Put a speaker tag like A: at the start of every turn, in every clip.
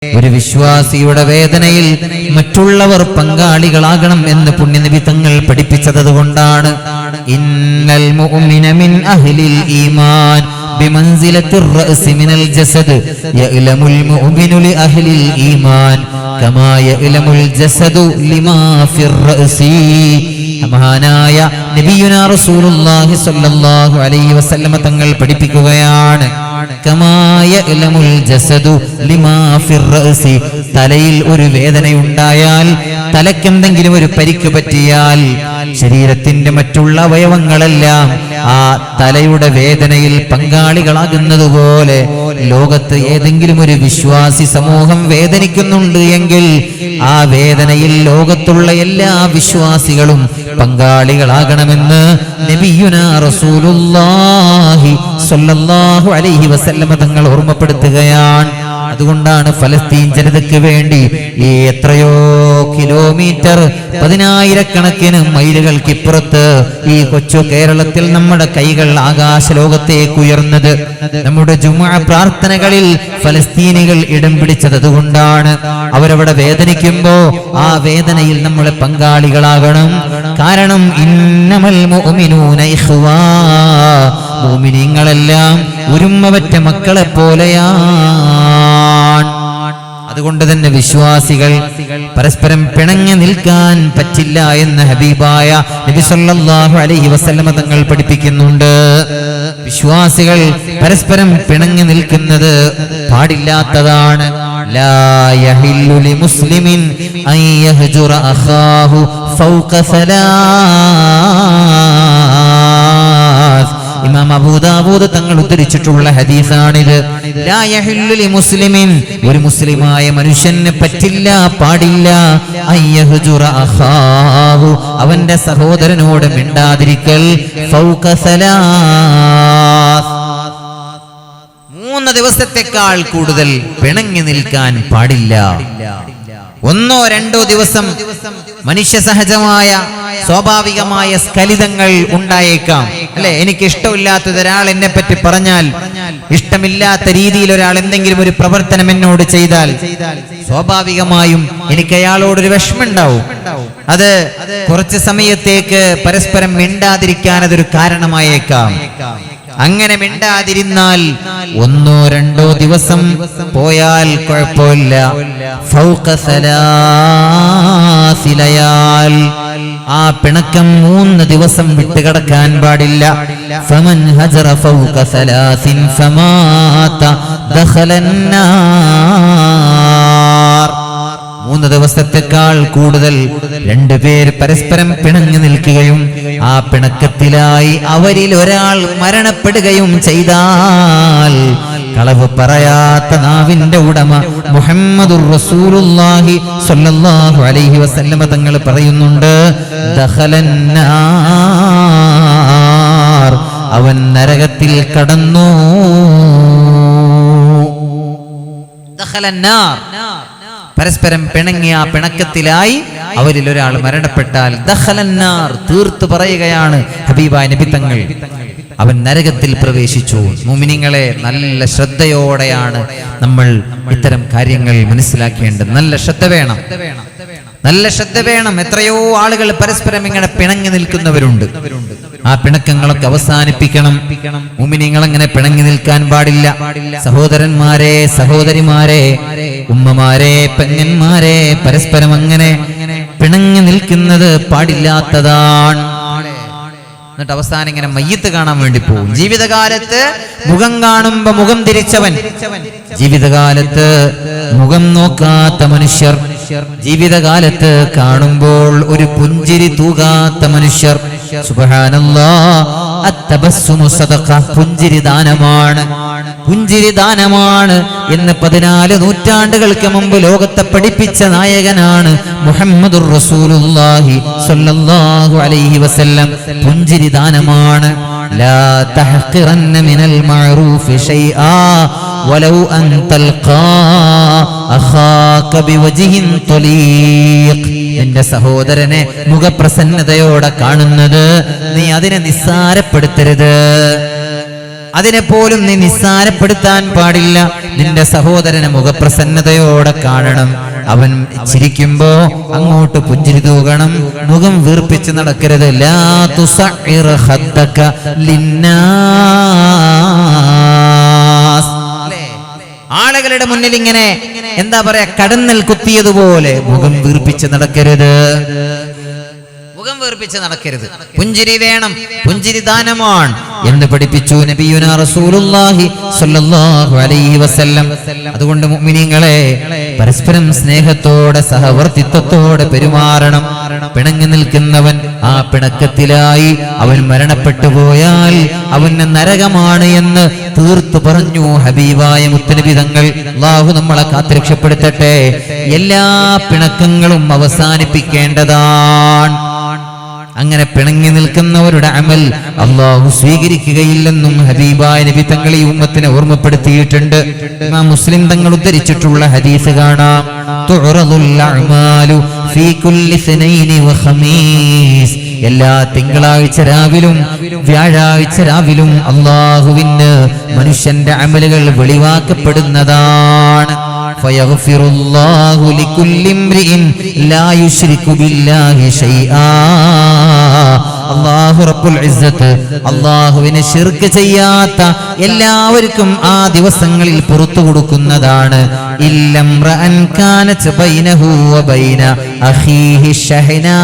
A: ഒരു വിശ്വാസിയുടെ വേദനയിൽ മറ്റുള്ളവർ പങ്കാളികളാകണം എന്ന് പുണ്യനബി തങ്ങൾ പഠിപ്പിച്ചതുകൊണ്ടാണ് ഇന്നൽ മുഅ്മിന മിൻ അഹ്ലിൽ ഈമാൻ ബിമൻസിലത്തിർ റഅസി മിനൽ ജസദ് യഅലമുൽ മുഅ്മിനു ലി അഹ്ലിൽ ഈമാൻ കമാ യഅലമുൽ ജസദു ലിമാ ഫിർ റഅസി. മഹാനായ നബിയുനാ റസൂലുള്ളാഹി സ്വല്ലല്ലാഹു അലൈഹി വസല്ലമ തങ്ങൾ പഠിപ്പിക്കുകയാണ്, കമാ യഅലമുൽ ജസദു ലിമാ ഫിർ റഅസി. തലയിൽ ഒരു വേദനയുണ്ടായാൽ, തലക്കെന്തെങ്കിലും ഒരു പരിക്ക് പറ്റിയാൽ ശരീരത്തിന്റെ മറ്റുള്ള അവയവങ്ങളെല്ലാം ആ തലയുടെ വേദനയിൽ പങ്കാളികളാകുന്നതുപോലെ ലോകത്ത് ഏതെങ്കിലും ഒരു വിശ്വാസി സമൂഹം വേദനിക്കുന്നുണ്ട് എങ്കിൽ ആ വേദനയിൽ ലോകത്തുള്ള എല്ലാ വിശ്വാസികളും പങ്കാളികളാകണമെന്ന് നബിയുനാ റസൂലുള്ളാഹി സ്വല്ലല്ലാഹു അലൈഹി വസല്ലമ തങ്ങൾ ഓർമ്മപ്പെടുത്തുകയാണ്. അതുകൊണ്ടാണ് ഫലസ്തീൻ ജനതയ്ക്ക് വേണ്ടി ഈ എത്രയോ കിലോമീറ്റർ, 10,000-കണക്കിന് മൈലുകൾക്കിപ്പുറത്ത് ഈ കൊച്ചു കേരളത്തിൽ നമ്മുടെ കൈകൾ ആകാശലോകത്തേക്ക് ഉയർന്നത്. നമ്മുടെ ജുമുഅ പ്രാർത്ഥനകളിൽ ഫലസ്തീനികൾ ഇടം പിടിച്ചത് അതുകൊണ്ടാണ്. അവരവിടെ വേദനിക്കുമ്പോ ആ വേദനയിൽ നമ്മൾ പങ്കാളികളാകണം. കാരണം ഇന്നമൽ മുഅ്മിനൂന ഇഖ്വാ, മുഅ്മിനീങ്ങളെല്ലാം ഒരുമ്മവറ്റ മക്കളെ പോലെയാണ്. അതുകൊണ്ട് തന്നെ വിശ്വാസികൾ പരസ്പരം പിണങ്ങി നിൽക്കാൻ പറ്റില്ല എന്ന് ഹബീബായ നബി സല്ലല്ലാഹു അലൈഹി വസല്ലമ തങ്ങൾ പഠിപ്പിക്കുന്നുണ്ട്. വിശ്വാസികൾ പരസ്പരം പിണങ്ങി നിൽക്കുന്നത് പാടില്ലാത്തതാണ്. ലാ യഹില്ലു ലിമുസ്ലിമിൻ അൻ യഹ്ജുറ അഖാഹു ഫൗക സലാസ്. ഇമാം അബൂ ദാവൂദ് തങ്ങൾ ഉദ്ധരിച്ചിട്ടുള്ള ഹദീസാണിത്. ലാ യഹില്ലു ലിമുസ്ലിമിൻ, ഒരു മുസ്ലിമായ മനുഷ്യന് പറ്റില്ല, പാടില്ല, അൻ യഹ്ജുറ അഖാഹു, അവന്റെ സഹോദരനോട് മിണ്ടാതിരിക്കൽ, ഫൗക സലാസ്, 3 ദിവസത്തെക്കാൾ കൂടുതൽ പിണങ്ങി നിൽക്കാൻ പാടില്ല. 1-2 ദിവസം മനുഷ്യ സഹജമായ സ്വാഭാവികമായ സ്ഖലിതങ്ങൾ ഉണ്ടായേക്കാം, അല്ലെ? എനിക്ക് ഇഷ്ടമില്ലാത്തത് ഒരാൾ എന്നെ പറ്റി പറഞ്ഞാൽ, ഇഷ്ടമില്ലാത്ത രീതിയിൽ ഒരാൾ എന്തെങ്കിലും ഒരു പ്രവർത്തനം എന്നോട് ചെയ്താൽ സ്വാഭാവികമായും എനിക്ക് അയാളോടൊരു വിഷമമുണ്ടാവും. അത് കുറച്ച് സമയത്തേക്ക് പരസ്പരം മിണ്ടാതിരിക്കാൻ അതൊരു കാരണമായേക്കാം. അങ്ങനെ മിണ്ടാതിരുന്നാൽ 1-2 ദിവസം പോയാൽ കുഴപ്പമില്ല. ഫൗക സലാസി ലയാൽ, ആ പിണക്കം 3 ദിവസം വിട്ടുകിടക്കാൻ പാടില്ല. ഫമൻ ഹജറ ഫൗക സലാസിൻ ഫമാത ദഖലന്നാർ. 3 ദിവസത്തെക്കാൾ കൂടുതൽ 2 പേര് പരസ്പരം പിണങ്ങി നിൽക്കുകയും ആ പിണക്കത്തിലായി അവരിൽ ഒരാൾ മരണപ്പെടുകയും ചെയ്താൽ, കളവ് പറയാത്ത നാവിന്റെ ഉടമ മുഹമ്മദുർ റസൂലുള്ളാഹി സ്വല്ലല്ലാഹു അലൈഹി വസല്ലമ തങ്ങൾ പറയുന്നുണ്ട്, ദഖലന്നാർ, അവൻ നരകത്തിൽ കടന്നു. ദഖലന്നാർ, പരസ്പരം പിണങ്ങിയ പിണക്കത്തിലായി അവരിൽ ഒരാൾ മരണപ്പെട്ടാൽ ദഖലന്നാർ, തീർത്തു പറയുകയാണ് ഹബീബായ നബി തങ്ങൾ, അവൻ നരകത്തിൽ പ്രവേശിച്ചു. മുഅ്മിനീങ്ങളെ, നല്ല ശ്രദ്ധയോടെയാണ് നമ്മൾ ഇത്തരം കാര്യങ്ങൾ മനസ്സിലാക്കേണ്ടത്. നല്ല ശ്രദ്ധ വേണം, നല്ല ശ്രദ്ധ വേണം. എത്രയോ ആളുകൾ പരസ്പരം ഇങ്ങനെ പിണങ്ങി നിൽക്കുന്നവരുണ്ട്. ആ പിണക്കങ്ങളൊക്കെ അവസാനിപ്പിക്കണം. മുഅ്മിനീങ്ങൾ അങ്ങനെ പിണങ്ങി നിൽക്കാൻ പാടില്ല. സഹോദരന്മാരെ, സഹോദരിമാരെ, ഉമ്മമാരെ, പെങ്ങന്മാരെ, പരസ്പരം അങ്ങനെ പിണങ്ങി നിൽക്കുന്നത് പാടില്ലാത്തതാണ്. എന്നിട്ട് അവസാനം ഇങ്ങനെ മയ്യത്ത് കാണാൻ വേണ്ടി പോകും. ജീവിതകാലത്ത് മുഖം കാണുമ്പോ മുഖം തിരിച്ചവൻ, ജീവിതകാലത്ത് മുഖം നോക്കാത്ത മനുഷ്യർ, ജീവിതകാലത്ത് കാണുമ്പോൾ ഒരു പുഞ്ചിരി തൂകാത്ത മനുഷ്യർ. സുബ്ഹാനല്ലാഹ്, അത്തബസ്സുമു സദഖ, പുഞ്ചിരി ദാനമാണ്, പുഞ്ചിരി ദാനമാണ് എന്ന് 14 നൂറ്റാണ്ടുകൾക്ക് മുമ്പ് ലോകത്തെ പഠിപ്പിച്ച നായകനാണ് മുഹമ്മദുർ റസൂലുള്ളാഹി സ്വല്ലല്ലാഹു അലൈഹി വസല്ലം. പുഞ്ചിരി ദാനമാണ്. ലാ തഹ്ഖിറന്ന മിനൽ മഅറൂഫി ശൈആ വലൗ അൻ തൽഖാ അഖാക ബിവജ്ഹിൻ തലീഖ്. നിന്റെ സഹോദരനെ മുഖപ്രസന്നതയോടെ കാണുന്നത് നീ അതിനെ നിസ്സാരപ്പെടുത്തരുത്. അതിനെപ്പോലും നീ നിസ്സാരപ്പെടുത്താൻ പാടില്ല. നിന്റെ സഹോദരനെ മുഖപ്രസന്നതയോടെ കാണണം. അവൻ ചിരിക്കുമ്പോ അങ്ങോട്ട് പുഞ്ചിരി തൂകണം, മുഖം വീർപ്പിച്ച് നടക്കരുത്. ലാ തുസഇർ ഖദ്ദക ലിന്നാസ്. ആളുകളുടെ മുന്നിൽ ഇങ്ങനെ എന്താ പറയാ, കടന്നൽ കുത്തിയതുപോലെ മുഖം വീർപ്പിച്ച് നടക്കരുത്. മുഖം വീർപ്പിച്ച് നടക്കരുത്. പുഞ്ചിരി വേണം, പുഞ്ചിരി ദാനമാണ് എന്ന് പഠിപ്പിച്ചു നബിയുനാ റസൂലുള്ളാഹി സ്വല്ലല്ലാഹു അലൈഹി വസല്ലം. അതുകൊണ്ട് മുഅ്മിനീങ്ങളെ, പരസ്പരം സ്നേഹത്തോടെ സഹവർത്തിത്വത്തോടെ പെരുമാറണം. പിണങ്ങി നിൽക്കുന്നവൻ ആ പിണക്കത്തിലായി അവൻ മരണപ്പെട്ടു പോയാൽ അവന് നരകമാണ് എന്ന് തീർത്തു പറഞ്ഞു ഹബീബായ മുത്തുനബി തങ്ങൾ. അല്ലാഹു നമ്മളെ കാത്തുരക്ഷപ്പെടുത്തട്ടെ. എല്ലാ പിണക്കങ്ങളും അവസാനിപ്പിക്കേണ്ടതാണ്. അങ്ങനെ പിണങ്ങി നിൽക്കുന്നവരുടെ അമൽ അല്ലാഹു സ്വീകരിക്കുകയില്ലെന്നും ഹബീബായ നബി തങ്ങൾ ഈ ഉമ്മത്തിനെ ഓർമ്മപ്പെടുത്തിയിട്ടുണ്ട്. ഇമാം മുസ്ലിം തങ്ങൾ ഉദ്ധരിച്ചിട്ടുള്ള ഹദീസ് കാണാം. തുറദുൽ അഅ്മാലു ഫീ കുല്ലി സനൈനി വ ഖമീസ്. എല്ലാ തിങ്കളാഴ്ച രാവിലും വ്യാഴാഴ്ച രാവിലും അല്ലാഹുവിന് മനുഷ്യന്റെ അമലുകൾ വെളിവാക്കപ്പെടുന്നതാണ്. ഫയഗ്ഫിറുല്ലാഹു ലികുല്ലി ഇംറിഇൻ ലാ യുശ്രികു ബില്ലാഹി ശൈആ. അല്ലാഹു റബ്ബുൽ ഇസ്സത്ത് അല്ലാഹുവിനെ ശിർക്ക് ചെയ്യാത്ത എല്ലാവർക്കും ആ ദിവസങ്ങളിൽ പുറത്തു കൊടുക്കുന്നതാണ്. ഇല്ലംറഅൻ കാനത് ബൈനഹു വ ബൈന അഖീഹി ശഹനാ.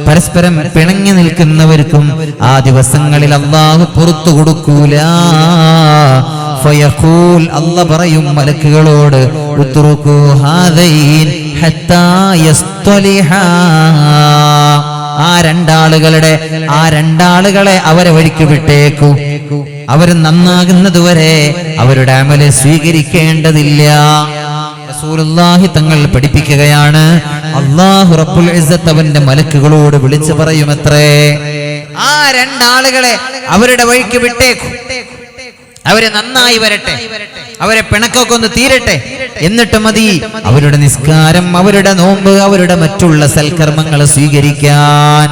A: പരസ്പരം പിണങ്ങി നിൽക്കുന്നവർക്കും ആ ദിവസങ്ങളിൽ അല്ലാഹു പുറത്തു കൊടുക്കൂല. ഫയഖൂൽ, അല്ലാഹ് പറയും മലക്കുകളോട്, ഉത്റുകൂ ഹാദൈൻ ഹത്താ യസ്തലിഹാ. ആ രണ്ടാളുകളെ അവരെ വഴിക്ക് വിട്ടേക്കൂ. അവർ നന്നാകുന്നതുവരെ അവരുടെ അമല് സ്വീകരിക്കേണ്ടതില്ല. റസൂലുള്ളാഹി തങ്ങൾ പഠിപ്പിക്കുകയാണ്, അല്ലാഹു റബ്ബുൽ ഇസ്സത്ത് അവന്റെ മലക്കുകളോട് വിളിച്ചു പറയുമത്രേ, ആ രണ്ടാളുകളെ അവരുടെ വഴിക്ക് വിട്ടേക്കൂ. അവരെ നന്നായി വരട്ടെ, അവരെ പിണക്കൊക്കെ ഒന്ന് തീരട്ടെ, എന്നിട്ട് മതി അവരുടെ നിസ്കാരം, അവരുടെ നോമ്പ്, അവരുടെ മറ്റുള്ള സൽക്കർമ്മങ്ങൾ സ്വീകരിക്കാൻ.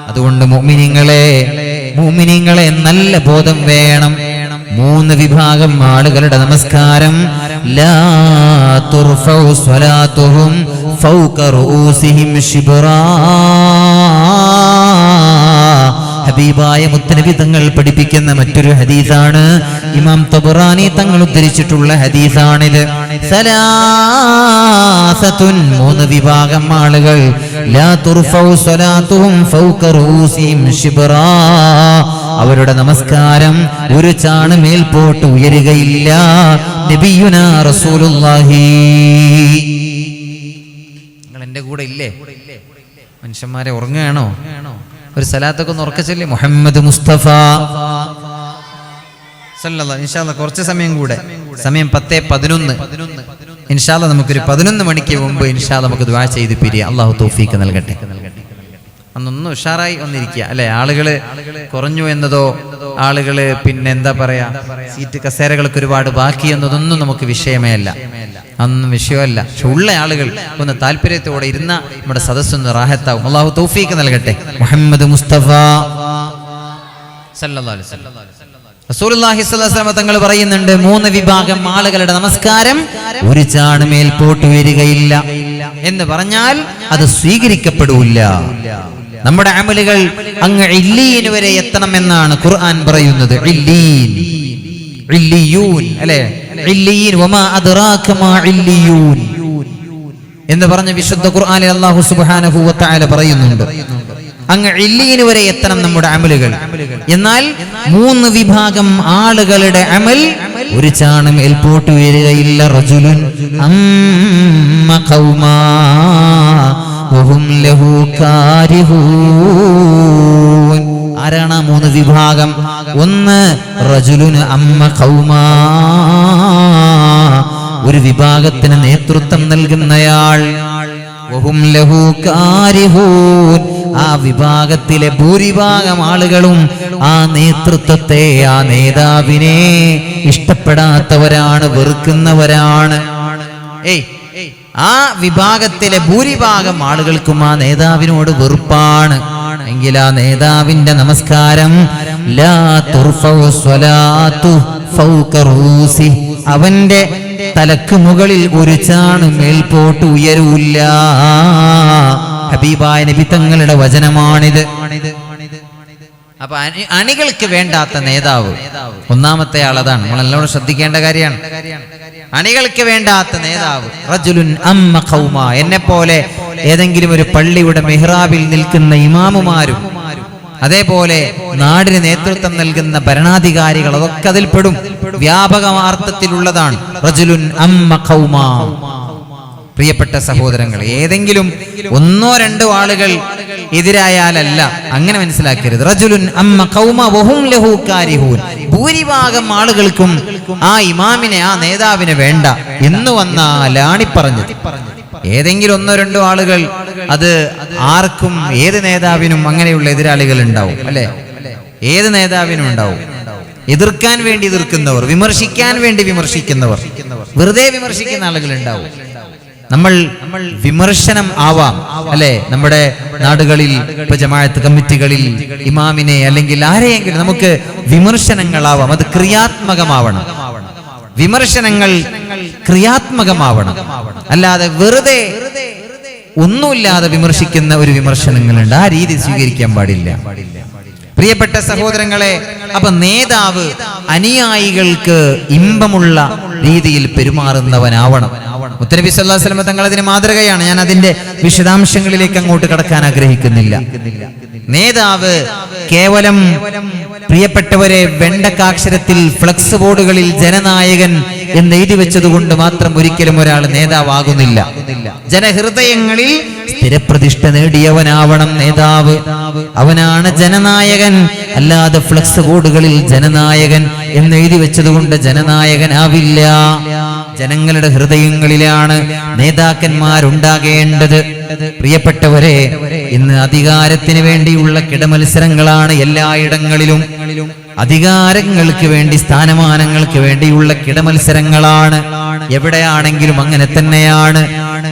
A: അതുകൊണ്ട് മുഅ്മിനീങ്ങളെ നല്ല ബോധം വേണം. 3 വിഭാഗം ആളുകളുടെ നമസ്കാരം ലാ തുർഫഉ സ്വലാത്തുഹും ഫൗക റൂസിഹിം ശിബ്റാ. ഹബീബായ മുത്തുനബി തങ്ങൾ പഠിപ്പിക്കുന്ന മറ്റൊരു ഹദീസാണ്. ഇമാം തബറാനി തങ്ങൾ ഉദ്ധരിച്ചിട്ടുള്ള ഹദീസാണിത്. സലാസത്തുൻ, 3 വിഭാഗം ആളുകൾ ലാ തുർഫഉ സ്വലാത്തുഹും ഫൗക റൂസിഹിം ശിബ്റാ. അവരുടെ നമസ്കാരം ഒരു ചാണ് മേൽപോട്ട് ഉയരുകയില്ല. നബിയുനാ റസൂലുള്ളാഹി. നിങ്ങൾ എന്റെ കൂടെ ഇല്ലേ? മനുഷ്യന്മാരെ ഉറങ്ങുകയാണോ? ഒരു സലാത്തൊക്കെ ഒന്ന് ഉറക്കെ ചൊല്ലി. മുഹമ്മദ് മുസ്തഫ സല്ലല്ലാഹു. ഇൻഷാ അല്ലാഹ് കുറച്ച് സമയം കൂടെ, സമയം 10:11. ഇൻഷാ അല്ലാഹ് നമുക്കൊരു 11 മണിക്ക് മുമ്പ് ഇൻഷാ അല്ലാഹ് നമുക്ക് ദുആ ചെയ്ത് പിരിയാം. അല്ലാഹു തൗഫീഖ് നൽകട്ടെ. അന്നൊന്നും ഉഷാറായി ഒന്നിരിക്കുക അല്ലെ. ആളുകള് കുറഞ്ഞു എന്നതോ ആളുകള് പിന്നെ എന്താ പറയാ സീറ്റ് കസേരകൾക്ക് ഒരുപാട് ബാക്കി എന്നതൊന്നും നമുക്ക് വിഷയമേ അല്ല, അതൊന്നും വിഷയമല്ല. പക്ഷെ ഉള്ള ആളുകൾ ഒന്ന് താല്പര്യത്തോടെ ഇരുന്ന നമ്മുടെ സദസ്സൊന്ന് റാഹത്താവും. അല്ലാഹു തൗഫീഖ് നൽകട്ടെ. മുഹമ്മദ് മുസ്തഫ സല്ലല്ലാഹു അലൈഹി വസല്ലം റസൂലുള്ളാഹി സ്വല്ലല്ലാഹു അലൈഹി വസല്ലം തങ്ങൾ പറയുന്നുണ്ട്, 3 വിഭാഗം ആളുകളുടെ നമസ്കാരം ഒരു ചാണ് മേൽപോട്ട് വരികയില്ല എന്ന് പറഞ്ഞാൽ അത് സ്വീകരിക്കപ്പെടില്ല. നമ്മുടെ അമലുകൾ അങ്ങ് ഇല്ലീൻ വരെ എത്തണം എന്നാണ് ഖുർആൻ പറയുന്നത്. ഇല്ലീൻ, ഇല്ലിയൂൻ അല്ലേ? ഇല്ലീൻ, വമാ അദ്റാക മാ ഇല്ലിയൂൻ എന്ന് പറഞ്ഞ വിശുദ്ധ ഖുർആനിൽ അല്ലാഹു സുബ്ഹാനഹു വ തആല പറയുന്നുണ്ട്. അങ്ങ് ഇല്ലീൻ വരെ എത്തണം നമ്മുടെ അമലുകൾ. എന്നാൽ 3 വിഭാഗം ആളുകളുടെ അമൽ ഒരു ചാണം മേൽപോട്ട് വരികയില്ല. റജുലുൻ അമ്മ ഖൗമാ വഹും ലഹു കാരിഹൂൻ. ആരാണ് ആ 3 വിഭാഗം? ഒന്ന് റജുലുൻ അമ്മ ഖൗമാ, ഒരു വിഭാഗത്തിന് നേതൃത്വം നൽകുന്നയാൾ. വഹും ലഹു കാരിഹൂൻ, ആ വിഭാഗത്തിലെ ഭൂരിഭാഗം ആളുകളും ആ നേതൃത്വത്തെ, ആ നേതാവിനെ ഇഷ്ടപ്പെടാത്തവരാണ്, വെറുക്കുന്നവരാണ്. ആ വിഭാഗത്തിലെ ഭൂരിഭാഗം ആളുകൾക്കും ആ നേതാവിനോട് വെറുപ്പാണ്. എങ്കിൽ ആ നേതാവിന്റെ നമസ്കാരം ലാ തുർഫഉ സ്വലാത്തു ഫൗക റൂസി, അവന്റെ തലക്ക് മുകളിൽ ഒരു ചാണ് മേൽപോട്ട് ഉയരൂല്ല. ഹബീബായ നബി തങ്ങളുടെ വചനമാണിത്. അപ്പൊ അണികൾക്ക് വേണ്ടാത്ത നേതാവ് ഒന്നാമത്തെ ആളതാണ്. നമ്മളെല്ലാവരും ശ്രദ്ധിക്കേണ്ട കാര്യമാണ്. അണികൾക്ക് വേണ്ടാത്ത നേതാവ് റജുലുൻ അമ്മ ഖൗമ, എന്നെ പോലെ ഏതെങ്കിലും ഒരു പള്ളിയുടെ മിഹ്റാബിൽ നിൽക്കുന്ന ഇമാമുമാരും അതേപോലെ നാടിന് നേതൃത്വം നൽകുന്ന ഭരണാധികാരികൾ, അതൊക്കെ അതിൽപ്പെടും. വ്യാപകമാർത്ഥത്തിലുള്ളതാണ് റജുലുൻ അമ്മ ഖൗമ. പ്രിയപ്പെട്ട സഹോദരങ്ങൾ, ഏതെങ്കിലും ഒന്നോ രണ്ടോ ആളുകൾ എതിരായാലല്ല, അങ്ങനെ മനസ്സിലാക്കരുത്. റജുലുൻ അമ്മ ഖൗമ വഹും ലഹു കാരിഹൂൻ, ഭൂരിഭാഗം ആളുകൾക്കും ആ ഇമാമിനെ, ആ നേതാവിനെ വേണ്ട എന്ന് വന്നാലാണ് പറഞ്ഞത്. ഏതെങ്കിലും ഒന്നോ രണ്ടോ ആളുകൾ, അത് ആർക്കും ഏത് നേതാവിനും അങ്ങനെയുള്ള എതിരാളികൾ ഉണ്ടാവും, അല്ലെ? ഏത് നേതാവിനും ഉണ്ടാവും. എതിർക്കാൻ വേണ്ടി എതിർക്കുന്നവർ, വിമർശിക്കാൻ വേണ്ടി വിമർശിക്കുന്നവർ, വെറുതെ വിമർശിക്കുന്ന ആളുകൾ ഉണ്ടാവും. നമ്മൾ വിമർശനം ആവാം, അല്ലെ? നമ്മുടെ നാടുകളിൽ ഇപ്പൊ ജമാഅത്ത് കമ്മിറ്റികളിൽ ഇമാമിനെ അല്ലെങ്കിൽ ആരെയെങ്കിലും നമുക്ക് വിമർശനങ്ങളാവാം. അത് ക്രിയാത്മകമാവണം. വിമർശനങ്ങൾ ക്രിയാത്മകമാവണം. അല്ലാതെ വെറുതെ ഒന്നുമില്ലാതെ വിമർശിക്കുന്ന ഒരു വിമർശനങ്ങളുണ്ട്, ആ രീതി സ്വീകരിക്കാൻ പാടില്ല. പ്രിയപ്പെട്ട സഹോദരങ്ങളെ, അപ്പൊ നേതാവ് അനുയായികൾക്ക് ഇമ്പമുള്ള രീതിയിൽ പെരുമാറുന്നവനാവണം. മുത്തനബി സല്ലല്ലാഹു അലൈഹി വസല്ലം തങ്ങൾ അതിന് മാതൃകയാണ്. ഞാൻ അതിന്റെ വിശദാംശങ്ങളിലേക്ക് അങ്ങോട്ട് കടക്കാൻ ആഗ്രഹിക്കുന്നില്ല. നേതാവ് കേവലം, പ്രിയപ്പെട്ടവരെ, വെണ്ടക്കാക്ഷരത്തിൽ ഫ്ലക്സ് ബോർഡുകളിൽ ജനനായകൻ എന്ന് എഴുതി വെച്ചതുകൊണ്ട് മാത്രം ഒരിക്കലും ഒരാൾ നേതാവാകുന്നില്ല. ജനഹൃദയങ്ങളിൽ സ്ഥിരപ്രതിഷ്ഠ നേടിയവനാവണം നേതാവ്. അവനാണ് ജനനായകൻ. അല്ലാതെ ഫ്ലക്സ് ബോർഡുകളിൽ ജനനായകൻ എന്ന് എഴുതി വെച്ചതുകൊണ്ട് ജനനായകനാവില്ല. ജനങ്ങളുടെ ഹൃദയങ്ങളിലാണ് നേതാക്കന്മാരുണ്ടാകേണ്ടത്. പ്രിയപ്പെട്ടവരെ, ഇന്ന് അധികാരത്തിന് വേണ്ടിയുള്ള കിടമത്സരങ്ങളാണ് എല്ലായിടങ്ങളിലും. അധികാരങ്ങൾക്ക് വേണ്ടി, സ്ഥാനമാനങ്ങൾക്ക് വേണ്ടിയുള്ള കിടമത്സരങ്ങളാണ്. എവിടെയാണെങ്കിലും അങ്ങനെ തന്നെയാണ്.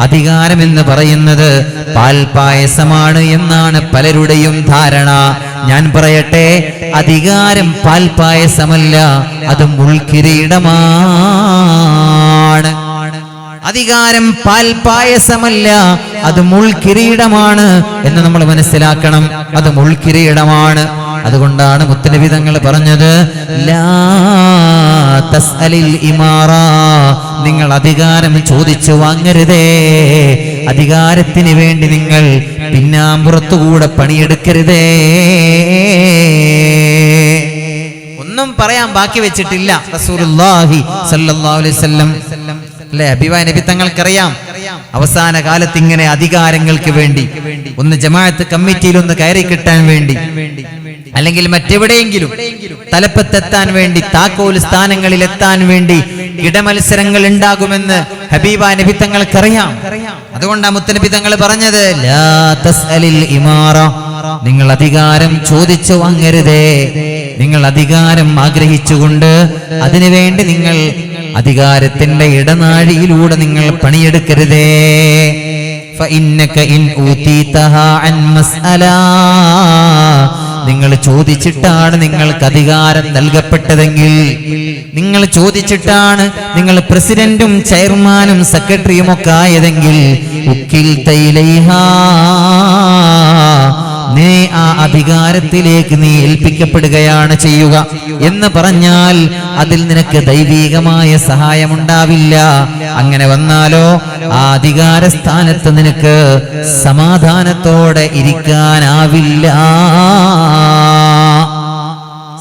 A: അധികാരം എന്ന് പറയുന്നത് പാൽപായസമാണ് എന്നാണ് പലരുടെയും ധാരണ. ഞാൻ പറയട്ടെ, അധികാരം പാൽപായസമല്ല, അത് മുൾക്കിരീടമാണ്. അധികാരം പാൽപായസമല്ല, അത് മുൾക്കിരീടമാണ് എന്ന് നമ്മൾ മനസ്സിലാക്കണം. അത് മുൾക്കിരീടമാണ്. അതുകൊണ്ടാണ് മുത്തനബി തങ്ങൾ പറഞ്ഞത്, ലാ തസ്അലിൽ ഇമാറ, നിങ്ങൾ അധികാരം ചോദിച്ചു വാങ്ങരുതേ. അധികാരത്തിന് വേണ്ടി നിങ്ങൾ പിന്നാമ്പുറത്തുകൂടെ പണിയെടുക്കരുതേ. ഒന്നും പറയാൻ ബാക്കി വെച്ചിട്ടില്ല റസൂലുള്ളാഹി സ്വല്ലല്ലാഹു അലൈഹി വസല്ലം, അല്ലെ? ഹബീബായ നബി തങ്ങൾക്കറിയാം, അവസാന കാലത്ത് ഇങ്ങനെ അധികാരങ്ങൾക്ക് വേണ്ടി, ഒന്ന് ജമാഅത്ത് കമ്മിറ്റിയിൽ ഒന്ന് കയറി കിട്ടാൻ വേണ്ടി, അല്ലെങ്കിൽ മറ്റെവിടെയെങ്കിലും തലപ്പത്തെത്താൻ വേണ്ടി, താക്കോൽ സ്ഥാനങ്ങളിൽ എത്താൻ വേണ്ടി കിടമത്സരങ്ങൾ ഉണ്ടാകുമെന്ന് ഹബീബായ നബി തങ്ങൾക്കറിയാം. അതുകൊണ്ടാണ് മുത്തനബി തങ്ങൾ പറഞ്ഞത്, ലാ തസ്അലിൽ ഇമാറ, നിങ്ങൾ അധികാരം ചോദിച്ചു വാങ്ങരുതേ. നിങ്ങൾ അധികാരം ആഗ്രഹിച്ചുകൊണ്ട് അതിനുവേണ്ടി നിങ്ങൾ അധികാരത്തിന്റെ ഇടനാഴിയിലൂടെ നിങ്ങൾ പണിയെടുക്കരുതേ. ഫഇന്നക ഇൻ ഊതീതഹാ അൻ മസ്അലാ, നിങ്ങൾ ചോദിച്ചിട്ടാണ് നിങ്ങൾക്ക് അധികാരം നൽകപ്പെട്ടതെങ്കിൽ, നിങ്ങൾ ചോദിച്ചിട്ടാണ് നിങ്ങൾ പ്രസിഡന്റും ചെയർമാനും സെക്രട്ടറിയും ഒക്കെ ആയതെങ്കിൽ, ഉക്കിൽത ഇലൈഹാ, നീ ആ അധികാരത്തിലേക്ക് നീ ഏൽപ്പിക്കപ്പെടുകയാണ് ചെയ്യുക എന്ന് പറഞ്ഞാൽ അതിൽ നിനക്ക് ദൈവികമായ സഹായമുണ്ടാവില്ല. അങ്ങനെ വന്നാലോ ആ അധികാര സ്ഥാനത്ത് നിനക്ക് സമാധാനത്തോടെ ഇരിക്കാനാവില്ല.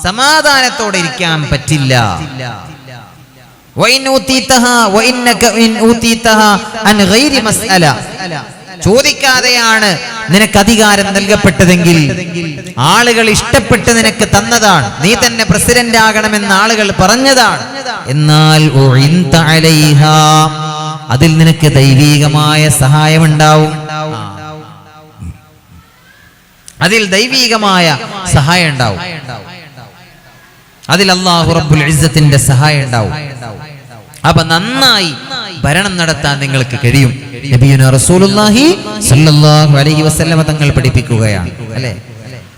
A: സമാധാനത്തോടെ ഇരിക്കാൻ പറ്റില്ല. ചോദിക്കാതെയാണ് നിനക്ക് അധികാരം നൽകപ്പെട്ടതെങ്കിൽ, ആളുകൾ ഇഷ്ടപ്പെട്ട് നിനക്ക് തന്നതാണ്, നീ തന്നെ പ്രസിഡന്റ് ആകണമെന്ന് ആളുകൾ പറഞ്ഞതാണ്. എന്നാൽ അതിൽ നിനക്ക് ദൈവികമായ സഹായമുണ്ടാവും. അതിൽ ദൈവികമായ സഹായം ഉണ്ടാവും. അതിൽ അല്ലാഹു റബ്ബുൽ ഇസ്സത്തിന്റെ സഹായം ഉണ്ടാവും. അപ്പൊ നന്നായി ഭരണം നടത്താൻ നിങ്ങൾക്ക് കഴിയും. നബിയുനാ റസൂലുള്ളാഹി സ്വല്ലല്ലാഹു അലൈഹി വസല്ലം തങ്ങൾ പഠിപ്പിക്കുകയാണ്, അല്ലേ?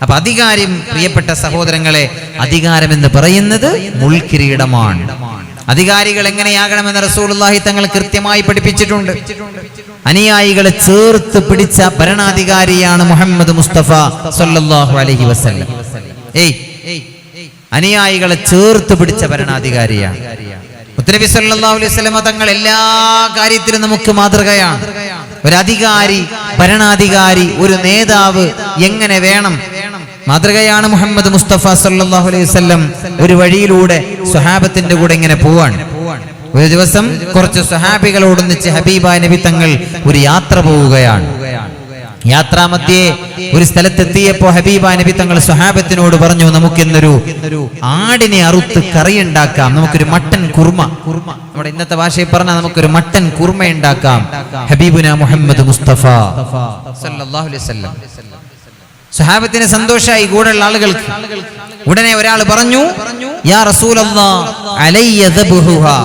A: അപ്പൊ അധികാരം, പ്രിയപ്പെട്ട സഹോദരങ്ങളെ, അധികാരം എന്ന് പറയുന്നത് മുൾക്കിരീടമാണ്. അധികാരികൾ എങ്ങനെയാകണമെന്ന് റസൂലുള്ളാഹി തങ്ങൾ കൃത്യമായി പഠിപ്പിച്ചിട്ടുണ്ട്. അനുയായികളെ ചേർത്ത് പിടിച്ച ഭരണാധികാരിയാണ് മുഹമ്മദ് മുസ്തഫ സല്ലല്ലാഹു അലൈഹി വസല്ലം. അനുയായികളെ ചേർത്ത് പിടിച്ച ഭരണാധികാരിയാണ് മുത്തനബി സല്ലല്ലാഹു അലൈഹി വസല്ലം. തങ്ങൾ എല്ലാ കാര്യത്തിലും നമുക്ക് മാതൃകയാണ്. ഒരു അധികാരി, ഭരണാധികാരി, ഒരു നേതാവ് എങ്ങനെ വേണം, മാതൃകയാണ് മുഹമ്മദ് മുസ്തഫ സല്ലല്ലാഹു അലൈഹി വസല്ലം. ഒരു വഴിയിലൂടെ സ്വഹാബത്തിന്റെ കൂടെ ഇങ്ങനെ പോവാണ്. ഒരു ദിവസം കുറച്ച് സ്വഹാബികളോടൊന്നിച്ച് ഹബീബായ നബി തങ്ങൾ ഒരു യാത്ര പോവുകയാണ്. യാത്രാമധ്യേ ഒരു സ്ഥലത്തെത്തിയപ്പോ ഹബീബായ നബി തങ്ങൾ സ്വഹാബത്തിനോട് പറഞ്ഞു, നമുക്കിന്നൊരു ആടിനെ അറുത്ത് കറി ഉണ്ടാക്കാം, നമുക്കൊരു മട്ടൻ കുർമ, നമ്മുടെ ഇന്നത്തെ ഭാഷയിൽ പറഞ്ഞാൽ നമുക്കൊരു മട്ടൻ കുർമ ഉണ്ടാക്കാം. ഹബീബുന മുഹമ്മദ് മുസ്തഫ സല്ലല്ലാഹു അലൈഹി വസല്ലം. സ്വഹാബത്തിന് സന്തോഷമായി, കൂടെയുള്ള ആളുകൾക്ക്. ഉടനെ ഒരാൾ പറഞ്ഞു, യാ റസൂലല്ലാഹ് അലയ്യ ദബ്ഹുഹാ,